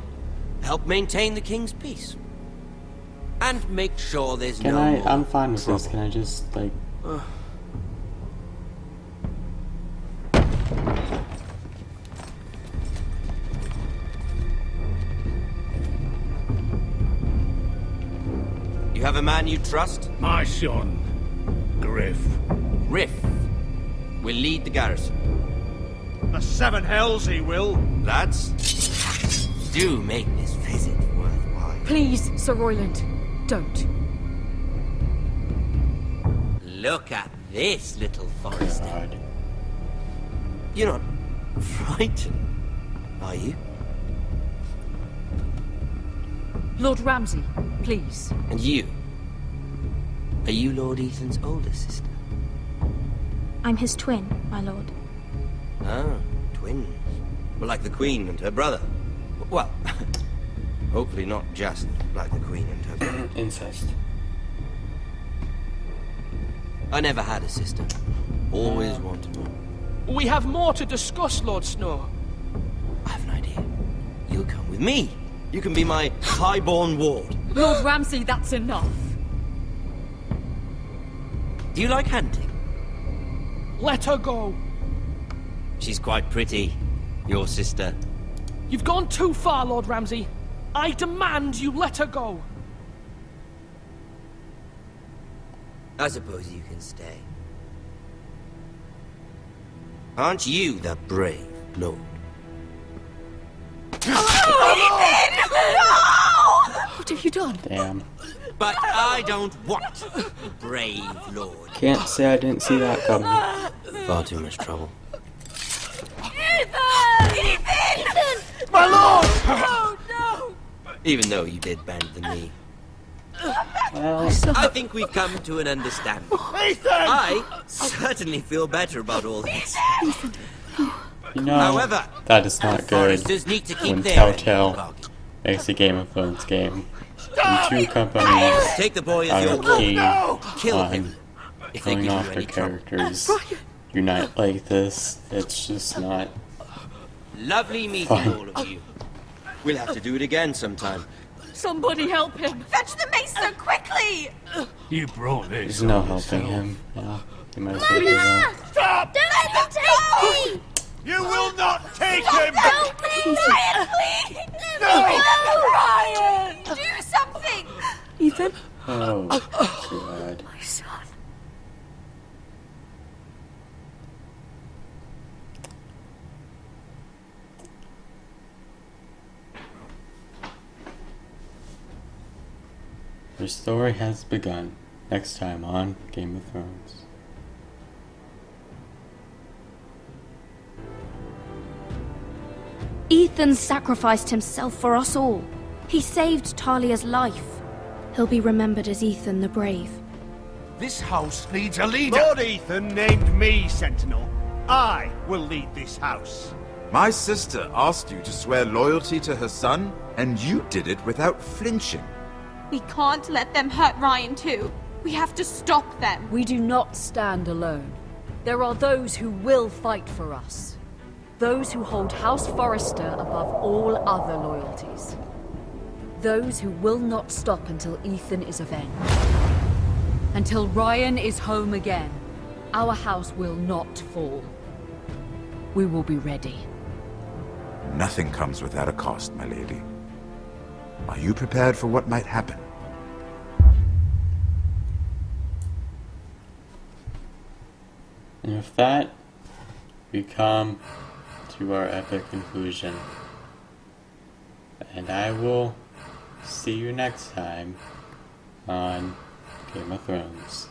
[SPEAKER 18] help maintain the king's peace. And make sure there's
[SPEAKER 1] Can
[SPEAKER 18] no
[SPEAKER 1] I...
[SPEAKER 18] more
[SPEAKER 1] I'm fine with
[SPEAKER 18] trouble.
[SPEAKER 1] this. Can I just, like...
[SPEAKER 18] You have a man you trust?
[SPEAKER 10] My son, Griff.
[SPEAKER 18] Griff will lead the garrison.
[SPEAKER 6] The seven hells he will.
[SPEAKER 18] Lads, do make this visit worthwhile.
[SPEAKER 4] Please, Sir Royland, don't.
[SPEAKER 18] Look at this, little Forrester.
[SPEAKER 1] God.
[SPEAKER 18] You're not frightened, are you?
[SPEAKER 4] Lord Ramsay, please.
[SPEAKER 18] And you? Are you Lord Ethan's older sister?
[SPEAKER 5] I'm his twin, my lord.
[SPEAKER 18] Ah, twins. Well, like the Queen and her brother. Well, hopefully not just like the Queen and her brother.
[SPEAKER 1] Incest.
[SPEAKER 18] I never had a sister. Always wanted one.
[SPEAKER 9] We have more to discuss, Lord Snow.
[SPEAKER 18] I have an idea. You'll come with me. You can be my highborn ward.
[SPEAKER 4] Lord Ramsay, that's enough.
[SPEAKER 18] Do you like hunting?
[SPEAKER 9] Let her go.
[SPEAKER 18] She's quite pretty. Your sister.
[SPEAKER 9] You've gone too far, Lord Ramsay. I demand you let her go.
[SPEAKER 18] I suppose you can stay. Aren't you the brave lord?
[SPEAKER 4] What have you done?
[SPEAKER 1] Damn.
[SPEAKER 18] But I don't want a brave lord.
[SPEAKER 1] Can't say I didn't see that coming.
[SPEAKER 18] Far too much trouble.
[SPEAKER 8] Ethan!
[SPEAKER 18] My lord!
[SPEAKER 8] Oh, no!
[SPEAKER 18] Even though you did bend the knee.
[SPEAKER 1] Well,
[SPEAKER 18] I think we've come to an understanding. I certainly feel better about all this.
[SPEAKER 1] you know,
[SPEAKER 18] However,
[SPEAKER 1] that is not good
[SPEAKER 18] foresters need to keep
[SPEAKER 1] when
[SPEAKER 18] their
[SPEAKER 1] Telltale makes a Game of Thrones game. And two companies
[SPEAKER 18] Take the boy as
[SPEAKER 1] are
[SPEAKER 18] your
[SPEAKER 1] keen
[SPEAKER 18] Kill
[SPEAKER 1] on
[SPEAKER 18] him if they give
[SPEAKER 1] killing
[SPEAKER 18] you
[SPEAKER 1] off their
[SPEAKER 18] any trouble.
[SPEAKER 1] characters unite like this. It's just not
[SPEAKER 18] Lovely meeting
[SPEAKER 1] fun.
[SPEAKER 18] all of you. We'll have to do it again sometime.
[SPEAKER 4] Somebody help him!
[SPEAKER 8] Fetch the mace so quickly!
[SPEAKER 10] You brought this.
[SPEAKER 1] There's no
[SPEAKER 10] on
[SPEAKER 1] helping
[SPEAKER 10] yourself.
[SPEAKER 1] him. Yeah, you might as well give up.
[SPEAKER 12] Stop!
[SPEAKER 8] Don't let them take me!
[SPEAKER 12] You will not take him!
[SPEAKER 8] Help me! Ryan, please!
[SPEAKER 12] No!
[SPEAKER 8] Ryan! Do something!
[SPEAKER 4] Ethan?
[SPEAKER 1] Oh, too bad.
[SPEAKER 4] My son.
[SPEAKER 1] Your story has begun. Next time on Game of Thrones.
[SPEAKER 5] Ethan sacrificed himself for us all. He saved Talia's life. He'll be remembered as Ethan the Brave.
[SPEAKER 6] This house needs a leader.
[SPEAKER 12] Lord Ethan named me Sentinel. I will lead this house.
[SPEAKER 14] My sister asked you to swear loyalty to her son, and you did it without flinching.
[SPEAKER 20] We can't let them hurt Ryan too. We have to stop them.
[SPEAKER 4] We do not stand alone. There are those who will fight for us. Those who hold House Forrester above all other loyalties. Those who will not stop until Ethan is avenged. Until Ryan is home again, our house will not fall. We will be ready.
[SPEAKER 14] Nothing comes without a cost, my lady. Are you prepared for what might happen?
[SPEAKER 1] And with that, we come to our epic conclusion. And I will see you next time on Game of Thrones.